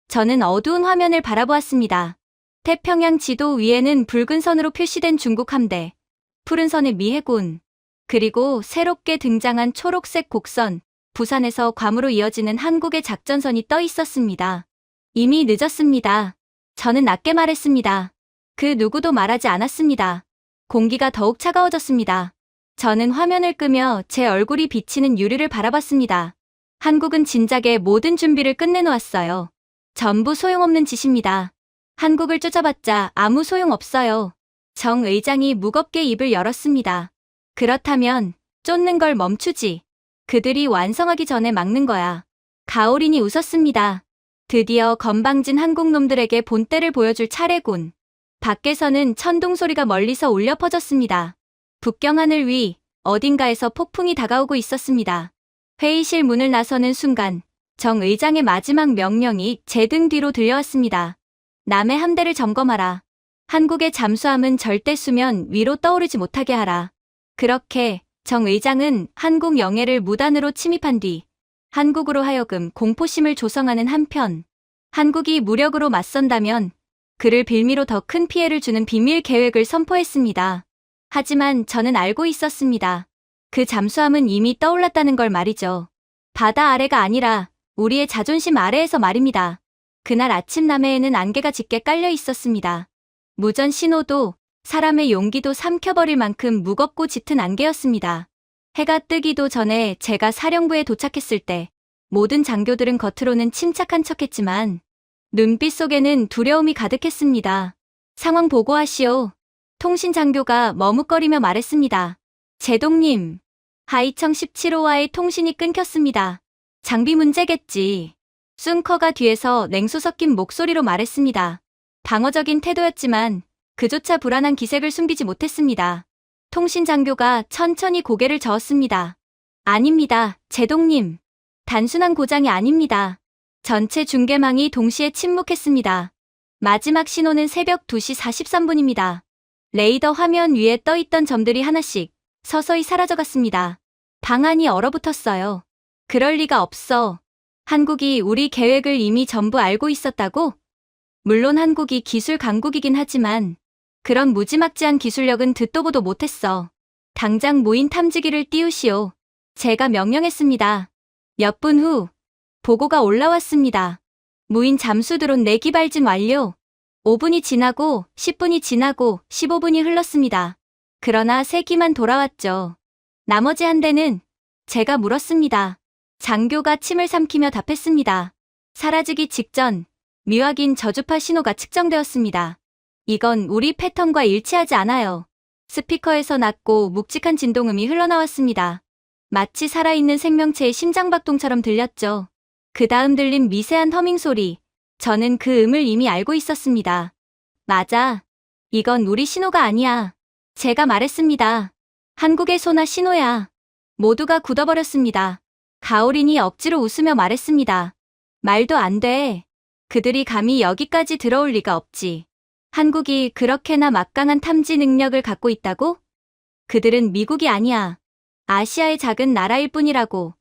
저는 어두운 화면을 바라보았습니다. 태평양 지도 위에는 붉은 선으로 표시된 중국 함대, 푸른 선의 미 해군, 그리고 새롭게 등장한 초록색 곡선, 부산에서 괌으로 이어지는 한국의 작전선이 떠 있었습니다. 이미 늦었습니다. 저는 낮게 말했습니다. 그 누구도 말하지 않았습니다. 공기가 더욱 차가워졌습니다. 저는 화면을 끄며 제 얼굴이 비치는 유리를 바라봤습니다. 한국은 진작에 모든 준비를 끝내놓았어요. 전부 소용없는 짓입니다. 한국을 쫓아봤자 아무 소용없어요. 정 의장이 무겁게 입을 열었습니다. 그렇다면 쫓는 걸 멈추지. 그들이 완성하기 전에 막는 거야. 가오린이 웃었습니다. 드디어 건방진 한국놈들에게 본때를 보여줄 차례군. 밖에서는 천둥 소리가 멀리서 울려 퍼졌습니다. 북경 하늘 위 어딘가에서 폭풍이 다가오고 있었습니다. 회의실 문을 나서는 순간 정 의장의 마지막 명령이 제 등 뒤로 들려왔습니다. 남의 함대를 점검하라. 한국의 잠수함은 절대 수면 위로 떠오르지 못하게 하라. 그렇게 정 의장은 한국 영해를 무단으로 침입한 뒤 한국으로 하여금 공포심을 조성하는 한편 한국이 무력으로 맞선다면 그를 빌미로 더 큰 피해를 주는 비밀 계획을 선포했습니다. 하지만 저는 알고 있었습니다. 그 잠수함은 이미 떠올랐다는 걸 말이죠. 바다 아래가 아니라 우리의 자존심 아래에서 말입니다. 그날 아침 남해에는 안개가 짙게 깔려 있었습니다. 무전 신호도 사람의 용기도 삼켜버릴 만큼 무겁고 짙은 안개였습니다. 해가 뜨기도 전에 제가 사령부에 도착했을 때 모든 장교들은 겉으로는 침착한 척했지만 눈빛 속에는 두려움이 가득했습니다. 상황 보고하시오. 통신장교가 머뭇거리며 말했습니다. 제동님, 하이청 17호와의 통신이 끊겼습니다. 장비 문제겠지. 슌커가 뒤에서 냉소 섞인 목소리로 말했습니다. 방어적인 태도였지만 그조차 불안한 기색을 숨기지 못했습니다. 통신장교가 천천히 고개를 저었습니다. 아닙니다, 제동님. 단순한 고장이 아닙니다. 전체 중계망이 동시에 침묵했습니다. 마지막 신호는 새벽 2시 43분입니다. 레이더 화면 위에 떠있던 점들이 하나씩 서서히 사라져갔습니다. 방안이 얼어붙었어요. 그럴 리가 없어. 한국이 우리 계획을 이미 전부 알고 있었다고? 물론 한국이 기술 강국이긴 하지만 그런 무지막지한 기술력은 듣도 보도 못했어. 당장 무인 탐지기를 띄우시오. 제가 명령했습니다. 몇 분 후 보고가 올라왔습니다. 무인 잠수 드론 4기 발진 완료. 5분이 지나고 10분이 지나고 15분이 흘렀습니다. 그러나 3기만 돌아왔죠. 나머지 한 대는 제가 물었습니다. 장교가 침을 삼키며 답했습니다. 사라지기 직전 미확인 저주파 신호가 측정되었습니다. 이건 우리 패턴과 일치하지 않아요. 스피커에서 낮고 묵직한 진동음이 흘러나왔습니다. 마치 살아있는 생명체의 심장박동처럼 들렸죠. 그 다음 들린 미세한 허밍 소리. 저는 그 음을 이미 알고 있었습니다. 맞아. 이건 우리 신호가 아니야. 제가 말했습니다. 한국의 소나 신호야. 모두가 굳어버렸습니다. 가오린이 억지로 웃으며 말했습니다. 말도 안 돼. 그들이 감히 여기까지 들어올 리가 없지. 한국이 그렇게나 막강한 탐지 능력을 갖고 있다고? 그들은 미국이 아니야. 아시아의 작은 나라일 뿐이라고.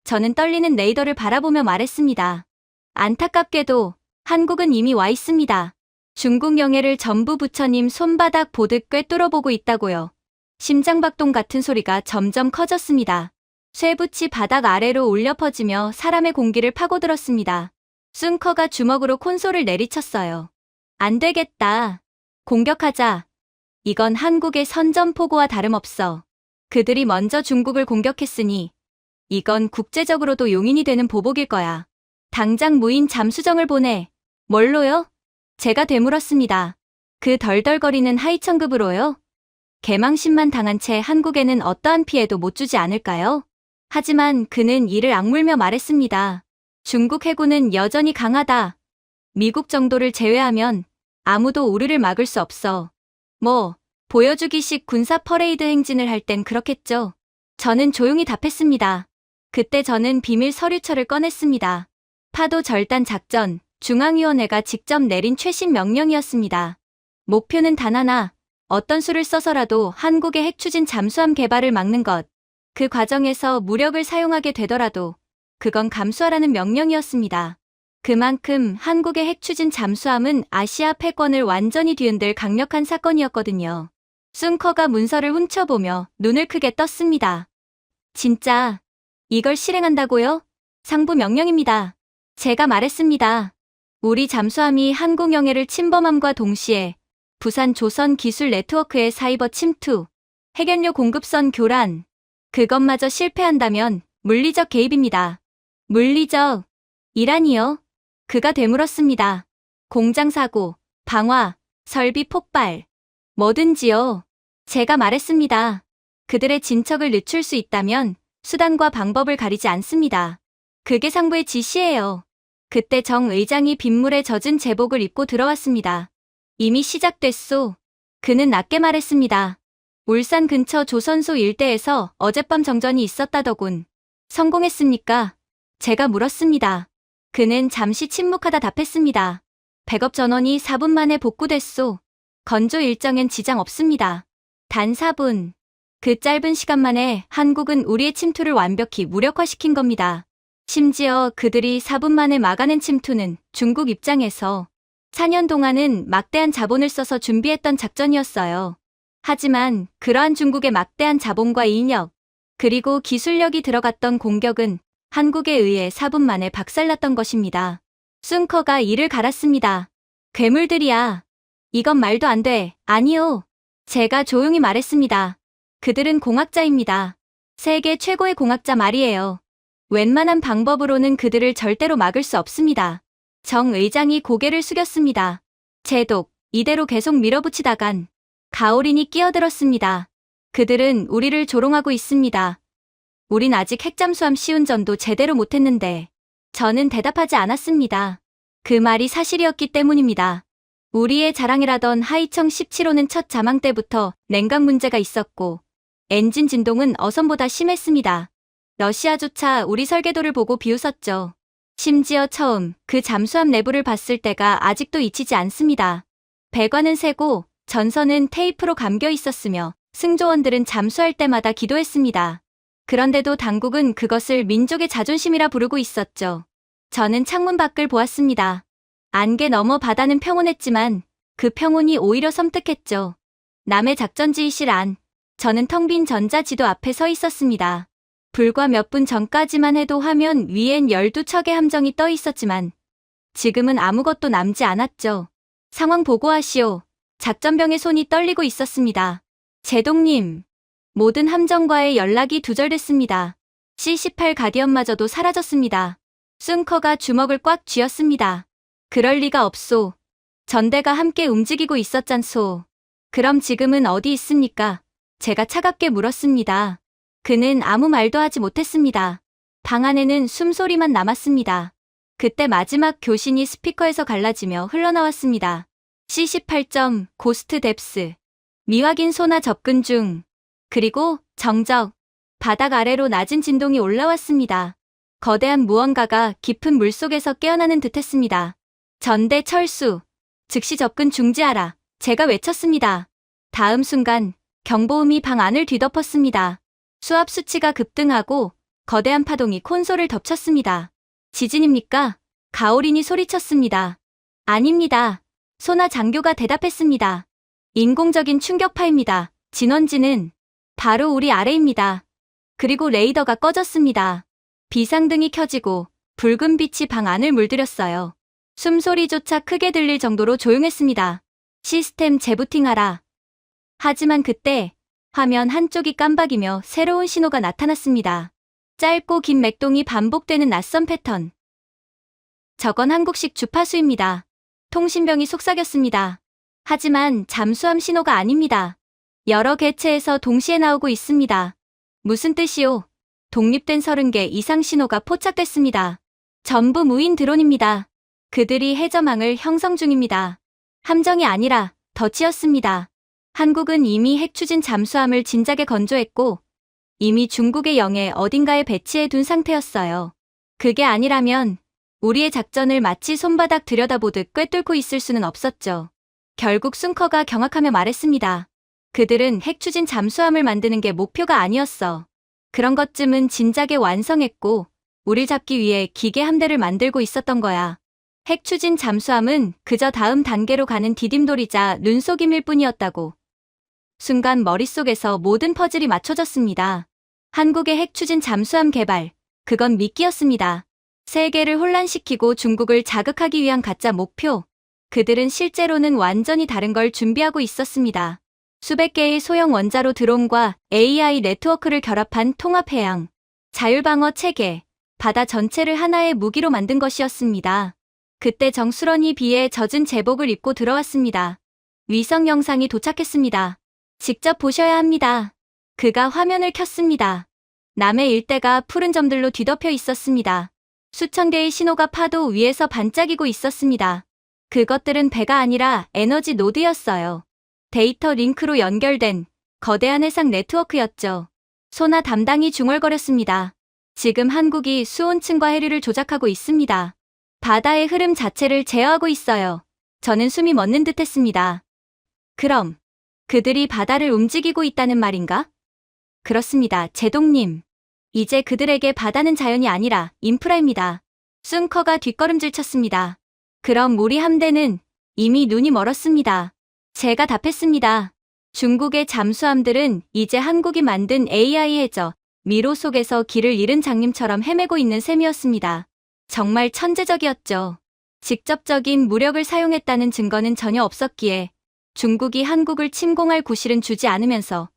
저는 떨리는 레이더를 바라보며 말했습니다. 안타깝게도 한국은 이미 와 있습니다. 중국 영해를 전부 부처님 손바닥 보듯 꿰뚫어보고 있다고요. 심장박동 같은 소리가 점점 커졌습니다. 쇠붙이 바닥 아래로 울려 퍼지며 사람의 공기를 파고들었습니다. 쏨커가 주먹으로 콘솔을 내리쳤어요. 안 되겠다. 공격하자. 이건 한국의 선전포고와 다름없어. 그들이 먼저 중국을 공격했으니 이건 국제적으로도 용인이 되는 보복일 거야. 당장 무인 잠수정을 보내. 뭘로요? 제가 되물었습니다. 그 덜덜거리는 하이천급으로요? 개망신만 당한 채 한국에는 어떠한 피해도 못 주지 않을까요? 하지만 그는 이를 악물며 말했습니다. 중국 해군은 여전히 강하다. 미국 정도를 제외하면 아무도 우리를 막을 수 없어. 보여주기식 군사 퍼레이드 행진을 할 땐 그렇겠죠. 저는 조용히 답했습니다. 그때 저는 비밀 서류처를 꺼냈습니다. 파도 절단 작전, 중앙위원회가 직접 내린 최신 명령이었습니다. 목표는 단 하나, 어떤 수를 써서라도 한국의 핵추진 잠수함 개발을 막는 것. 그 과정에서 무력을 사용하게 되더라도 그건 감수하라는 명령이었습니다. 그만큼 한국의 핵추진 잠수함은 아시아 패권을 완전히 뒤흔들 강력한 사건이었거든요. 쏨커가 문서를 훔쳐보며 눈을 크게 떴습니다. 진짜 이걸 실행한다고요? 상부 명령입니다. 제가 말했습니다. 우리 잠수함이 한국 영해를 침범함과 동시에 부산 조선 기술 네트워크의 사이버 침투, 핵연료 공급선 교란, 그것마저 실패한다면 물리적 개입입니다. 물리적, 이란이요? 그가 되물었습니다. 공장 사고, 방화, 설비 폭발, 뭐든지요. 제가 말했습니다. 그들의 진척을 늦출 수 있다면 수단과 방법을 가리지 않습니다. 그게 상부의 지시예요. 그때 정 의장이 빗물에 젖은 제복을 입고 들어왔습니다. 이미 시작됐소. 그는 낮게 말했습니다. 울산 근처 조선소 일대에서 어젯밤 정전이 있었다더군. 성공했습니까? 제가 물었습니다. 그는 잠시 침묵하다 답했습니다. 백업 전원이 4분 만에 복구됐소. 건조 일정엔 지장 없습니다. 단 4분. 그 짧은 시간 만에 한국은 우리의 침투를 완벽히 무력화시킨 겁니다. 심지어 그들이 4분 만에 막아낸 침투는 중국 입장에서 4년 동안은 막대한 자본을 써서 준비했던 작전이었어요. 하지만 그러한 중국의 막대한 자본과 인력, 그리고 기술력이 들어갔던 공격은 한국에 의해 4분 만에 박살났던 것입니다. 쏨커가 이를 갈았습니다. 괴물들이야. 이건 말도 안 돼. 아니요. 제가 조용히 말했습니다. 그들은 공학자입니다. 세계 최고의 공학자 말이에요. 웬만한 방법으로는 그들을 절대로 막을 수 없습니다. 정 의장이 고개를 숙였습니다. 제독, 이대로 계속 밀어붙이다간 가오린이 끼어들었습니다. 그들은 우리를 조롱하고 있습니다. 우린 아직 핵잠수함 시운전도 제대로 못했는데. 저는 대답하지 않았습니다. 그 말이 사실이었기 때문입니다. 우리의 자랑이라던 하이청 17호는 첫 자망 때부터 냉각 문제가 있었고 엔진 진동은 어선보다 심했습니다. 러시아조차 우리 설계도를 보고 비웃었죠. 심지어 처음 그 잠수함 내부를 봤을 때가 아직도 잊히지 않습니다. 배관은 새고 전선은 테이프로 감겨 있었으며 승조원들은 잠수할 때마다 기도했습니다. 그런데도 당국은 그것을 민족의 자존심이라 부르고 있었죠. 저는 창문 밖을 보았습니다. 안개 너머 바다는 평온했지만 그 평온이 오히려 섬뜩했죠. 남의 작전 지휘실 안, 저는 텅 빈 전자지도 앞에 서 있었습니다. 불과 몇 분 전까지만 해도 화면 위엔 12척의 함정이 떠 있었지만 지금은 아무것도 남지 않았죠. 상황 보고하시오. 작전병의 손이 떨리고 있었습니다. 제독님, 모든 함정과의 연락이 두절됐습니다. C-18 가디언마저도 사라졌습니다. 쏨커가 주먹을 꽉 쥐었습니다. 그럴 리가 없소. 전대가 함께 움직이고 있었잖소. 그럼 지금은 어디 있습니까? 제가 차갑게 물었습니다. 그는 아무 말도 하지 못했습니다. 방 안에는 숨소리만 남았습니다. 그때 마지막 교신이 스피커에서 갈라지며 흘러나왔습니다. C-18점, 고스트 뎁스. 미확인 소나 접근 중. 그리고 정적. 바닥 아래로 낮은 진동이 올라왔습니다. 거대한 무언가가 깊은 물속에서 깨어나는 듯했습니다. 전대 철수. 즉시 접근 중지하라. 제가 외쳤습니다. 다음 순간 경보음이 방 안을 뒤덮었습니다. 수압 수치가 급등하고 거대한 파동이 콘솔을 덮쳤습니다. 지진입니까? 가오린이 소리쳤습니다. 아닙니다. 소나 장교가 대답했습니다. 인공적인 충격파입니다. 진원지는 바로 우리 아래입니다. 그리고 레이더가 꺼졌습니다. 비상등이 켜지고 붉은 빛이 방 안을 물들였어요. 숨소리조차 크게 들릴 정도로 조용했습니다. 시스템 재부팅하라. 하지만 그때 화면 한쪽이 깜박이며 새로운 신호가 나타났습니다. 짧고 긴 맥동이 반복되는 낯선 패턴. 저건 한국식 주파수입니다. 통신병이 속삭였습니다. 하지만 잠수함 신호가 아닙니다. 여러 개체에서 동시에 나오고 있습니다. 무슨 뜻이오? 독립된 30개 이상 신호가 포착됐습니다. 전부 무인 드론입니다. 그들이 해저망을 형성 중입니다. 함정이 아니라 덫이었습니다. 한국은 이미 핵추진 잠수함을 진작에 건조했고 이미 중국의 영해 어딘가에 배치해 둔 상태였어요. 그게 아니라면 우리의 작전을 마치 손바닥 들여다보듯 꿰뚫고 있을 수는 없었죠. 결국 숭커가 경악하며 말했습니다. 그들은 핵추진 잠수함을 만드는 게 목표가 아니었어. 그런 것쯤은 진작에 완성했고 우릴 잡기 위해 기계 함대를 만들고 있었던 거야. 핵추진 잠수함은 그저 다음 단계로 가는 디딤돌이자 눈속임일 뿐이었다고. 순간 머릿속에서 모든 퍼즐이 맞춰졌습니다. 한국의 핵추진 잠수함 개발, 그건 미끼였습니다. 세계를 혼란시키고 중국을 자극하기 위한 가짜 목표. 그들은 실제로는 완전히 다른 걸 준비하고 있었습니다. 수백 개의 소형 원자로 드론과 AI 네트워크를 결합한 통합해양, 자율방어 체계, 바다 전체를 하나의 무기로 만든 것이었습니다. 그때 정수런이 비에 젖은 제복을 입고 들어왔습니다. 위성 영상이 도착했습니다. 직접 보셔야 합니다. 그가 화면을 켰습니다. 남해 일대가 푸른 점들로 뒤덮여 있었습니다. 수천 개의 신호가 파도 위에서 반짝이고 있었습니다. 그것들은 배가 아니라 에너지 노드였어요. 데이터 링크로 연결된 거대한 해상 네트워크였죠. 소나 담당이 중얼거렸습니다. 지금 한국이 수온층과 해류를 조작하고 있습니다. 바다의 흐름 자체를 제어하고 있어요. 저는 숨이 멎는 듯했습니다. 그럼 그들이 바다를 움직이고 있다는 말인가? 그렇습니다, 제동님. 이제 그들에게 바다는 자연이 아니라 인프라입니다. 숭커가 뒷걸음질 쳤습니다. 그럼 우리 함대는 이미 눈이 멀었습니다. 제가 답했습니다. 중국의 잠수함들은 이제 한국이 만든 AI 해저, 미로 속에서 길을 잃은 장님처럼 헤매고 있는 셈이었습니다. 정말 천재적이었죠. 직접적인 무력을 사용했다는 증거는 전혀 없었기에 중국이 한국을 침공할 구실은 주지 않으면서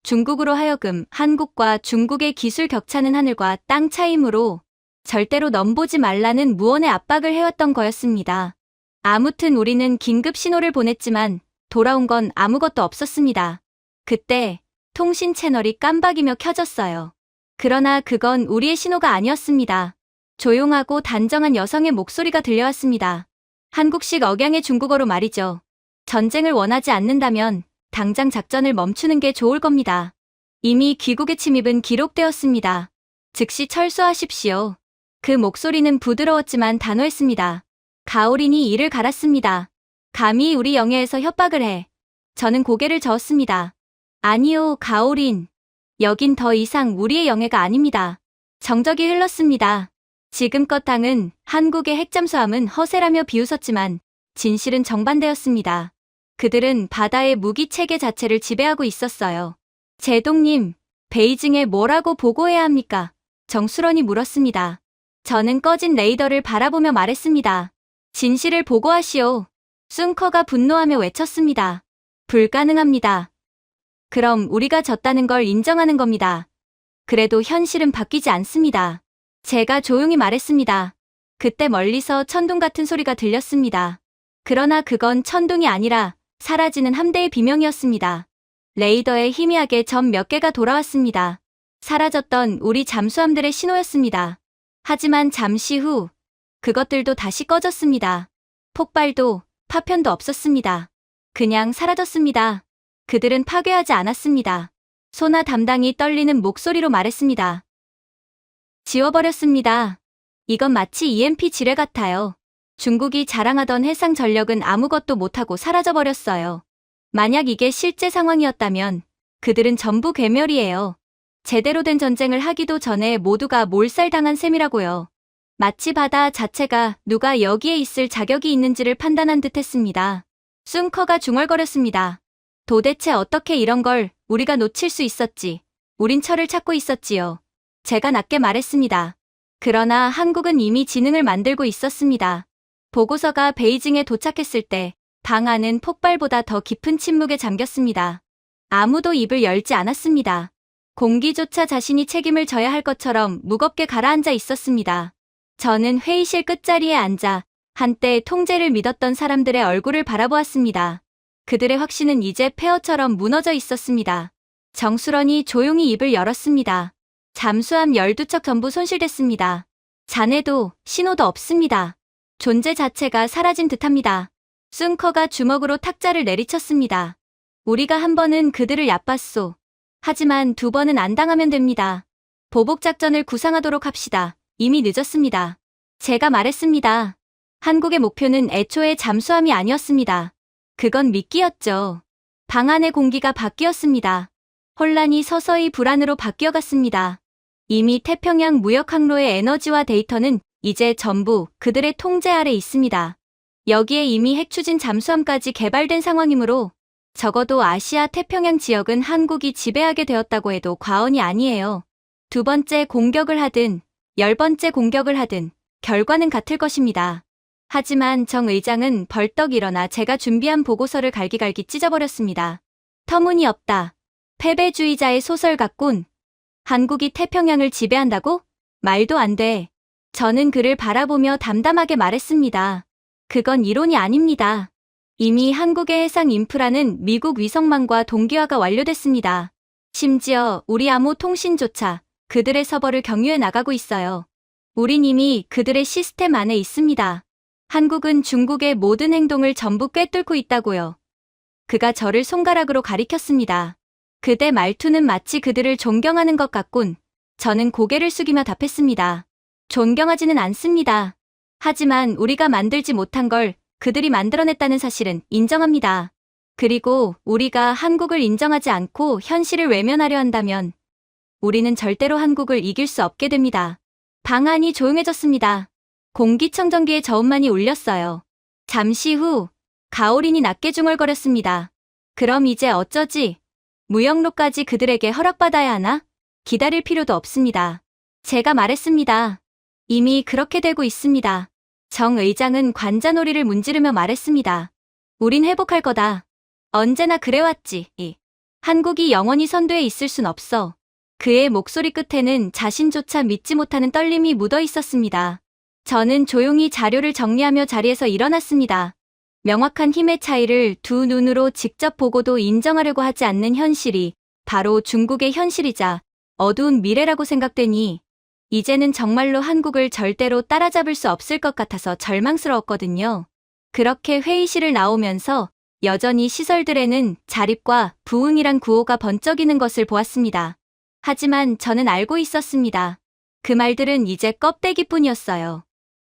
중국으로 하여금 한국과 중국의 기술 격차는 하늘과 땅 차이므로 절대로 넘보지 말라는 무언의 압박을 해왔던 거였습니다. 아무튼 우리는 긴급 신호를 보냈지만 돌아온 건 아무것도 없었습니다. 그때 통신 채널이 깜박이며 켜졌어요. 그러나 그건 우리의 신호가 아니었습니다. 조용하고 단정한 여성의 목소리가 들려왔습니다. 한국식 억양의 중국어로 말이죠. 전쟁을 원하지 않는다면 당장 작전을 멈추는 게 좋을 겁니다. 이미 귀국의 침입은 기록되었습니다. 즉시 철수하십시오. 그 목소리는 부드러웠지만 단호했습니다. 가오린이 이를 갈았습니다. 감히 우리 영해에서 협박을 해. 저는 고개를 저었습니다. 아니요, 가오린. 여긴 더 이상 우리의 영해가 아닙니다. 정적이 흘렀습니다. 지금껏 당은 한국의 핵잠수함은 허세라며 비웃었지만 진실은 정반대였습니다. 그들은 바다의 무기 체계 자체를 지배하고 있었어요. 제동님, 베이징에 뭐라고 보고해야 합니까? 정수런이 물었습니다. 저는 꺼진 레이더를 바라보며 말했습니다. 진실을 보고하시오. 숭커가 분노하며 외쳤습니다. 불가능합니다. 그럼 우리가 졌다는 걸 인정하는 겁니다. 그래도 현실은 바뀌지 않습니다. 제가 조용히 말했습니다. 그때 멀리서 천둥 같은 소리가 들렸습니다. 그러나 그건 천둥이 아니라 사라지는 함대의 비명이었습니다. 레이더에 희미하게 점 몇 개가 돌아왔습니다. 사라졌던 우리 잠수함들의 신호였습니다. 하지만 잠시 후 그것들도 다시 꺼졌습니다. 폭발도 파편도 없었습니다. 그냥 사라졌습니다. 그들은 파괴하지 않았습니다. 소나 담당이 떨리는 목소리로 말했습니다. 지워버렸습니다. 이건 마치 EMP 지뢰 같아요. 중국이 자랑하던 해상 전력은 아무것도 못하고 사라져버렸어요. 만약 이게 실제 상황이었다면 그들은 전부 괴멸이에요. 제대로 된 전쟁을 하기도 전에 모두가 몰살당한 셈이라고요. 마치 바다 자체가 누가 여기에 있을 자격이 있는지를 판단한 듯 했습니다. 숭커가 중얼거렸습니다. 도대체 어떻게 이런 걸 우리가 놓칠 수 있었지? 우린 철을 찾고 있었지요. 제가 낮게 말했습니다. 그러나 한국은 이미 지능을 만들고 있었습니다. 보고서가 베이징에 도착했을 때 방 안은 폭발보다 더 깊은 침묵에 잠겼습니다. 아무도 입을 열지 않았습니다. 공기조차 자신이 책임을 져야 할 것처럼 무겁게 가라앉아 있었습니다. 저는 회의실 끝자리에 앉아 한때 통제를 믿었던 사람들의 얼굴을 바라보았습니다. 그들의 확신은 이제 폐허처럼 무너져 있었습니다. 정수런이 조용히 입을 열었습니다. 잠수함 12척 전부 손실됐습니다. 잔해도 신호도 없습니다. 존재 자체가 사라진 듯합니다. 숭커가 주먹으로 탁자를 내리쳤습니다. 우리가 한 번은 그들을 얕봤소. 하지만 두 번은 안 당하면 됩니다. 보복작전을 구상하도록 합시다. 이미 늦었습니다. 제가 말했습니다. 한국의 목표는 애초에 잠수함이 아니었습니다. 그건 미끼였죠. 방 안의 공기가 바뀌었습니다. 혼란이 서서히 불안으로 바뀌어갔습니다. 이미 태평양 무역항로의 에너지와 데이터는 이제 전부 그들의 통제 아래 있습니다. 여기에 이미 핵추진 잠수함까지 개발된 상황이므로 적어도 아시아 태평양 지역은 한국이 지배하게 되었다고 해도 과언이 아니에요. 두 번째 공격을 하든 10번째 공격을 하든 결과는 같을 것입니다. 하지만 정 의장은 벌떡 일어나 제가 준비한 보고서를 갈기갈기 찢어버렸습니다. 터무니없다. 패배주의자의 소설 같군. 한국이 태평양을 지배한다고? 말도 안 돼. 저는 그를 바라보며 담담하게 말했습니다. 그건 이론이 아닙니다. 이미 한국의 해상 인프라는 미국 위성망과 동기화가 완료됐습니다. 심지어 우리 암호 통신조차 그들의 서버를 경유해 나가고 있어요. 우린 이미 그들의 시스템 안에 있습니다. 한국은 중국의 모든 행동을 전부 꿰뚫고 있다고요. 그가 저를 손가락으로 가리켰습니다. 그대 말투는 마치 그들을 존경하는 것 같군. 저는 고개를 숙이며 답했습니다. 존경하지는 않습니다. 하지만 우리가 만들지 못한 걸 그들이 만들어냈다는 사실은 인정합니다. 그리고 우리가 한국을 인정하지 않고 현실을 외면하려 한다면 우리는 절대로 한국을 이길 수 없게 됩니다. 방 안이 조용해졌습니다. 공기청정기의 저음만이 울렸어요. 잠시 후 가오린이 낮게 중얼거렸습니다. 그럼 이제 어쩌지? 무역로까지 그들에게 허락받아야 하나? 기다릴 필요도 없습니다. 제가 말했습니다. 이미 그렇게 되고 있습니다. 정 의장은 관자놀이를 문지르며 말했습니다. 우린 회복할 거다. 언제나 그래왔지. 한국이 영원히 선두에 있을 순 없어. 그의 목소리 끝에는 자신조차 믿지 못하는 떨림이 묻어 있었습니다. 저는 조용히 자료를 정리하며 자리에서 일어났습니다. 명확한 힘의 차이를 두 눈으로 직접 보고도 인정하려고 하지 않는 현실이 바로 중국의 현실이자 어두운 미래라고 생각되니 이제는 정말로 한국을 절대로 따라잡을 수 없을 것 같아서 절망스러웠거든요. 그렇게 회의실을 나오면서 여전히 시설들에는 자립과 부흥이란 구호가 번쩍이는 것을 보았습니다. 하지만 저는 알고 있었습니다. 그 말들은 이제 껍데기뿐이었어요.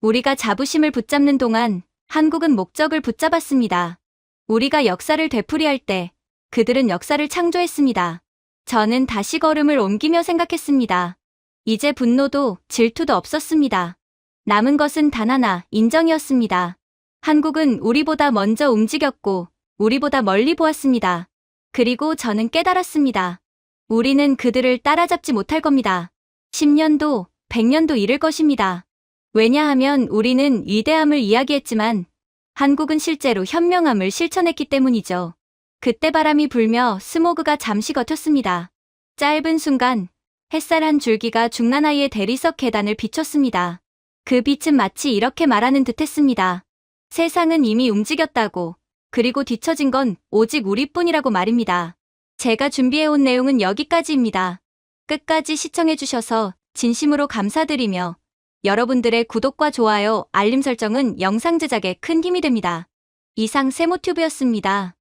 우리가 자부심을 붙잡는 동안 한국은 목적을 붙잡았습니다. 우리가 역사를 되풀이할 때 그들은 역사를 창조했습니다. 저는 다시 걸음을 옮기며 생각했습니다. 이제 분노도 질투도 없었습니다. 남은 것은 단 하나, 인정이었습니다. 한국은 우리보다 먼저 움직였고 우리보다 멀리 보았습니다. 그리고 저는 깨달았습니다. 우리는 그들을 따라잡지 못할 겁니다. 10년도, 100년도 이를 것입니다. 왜냐하면 우리는 위대함을 이야기했지만 한국은 실제로 현명함을 실천했기 때문이죠. 그때 바람이 불며 스모그가 잠시 걷혔습니다. 짧은 순간 햇살 한 줄기가 중난아이의 대리석 계단을 비췄습니다. 그 빛은 마치 이렇게 말하는 듯했습니다. 세상은 이미 움직였다고. 그리고 뒤처진 건 오직 우리뿐이라고 말입니다. 제가 준비해온 내용은 여기까지입니다. 끝까지 시청해주셔서 진심으로 감사드리며 여러분들의 구독과 좋아요, 알림 설정은 영상 제작에 큰 힘이 됩니다. 이상 세모튜브였습니다.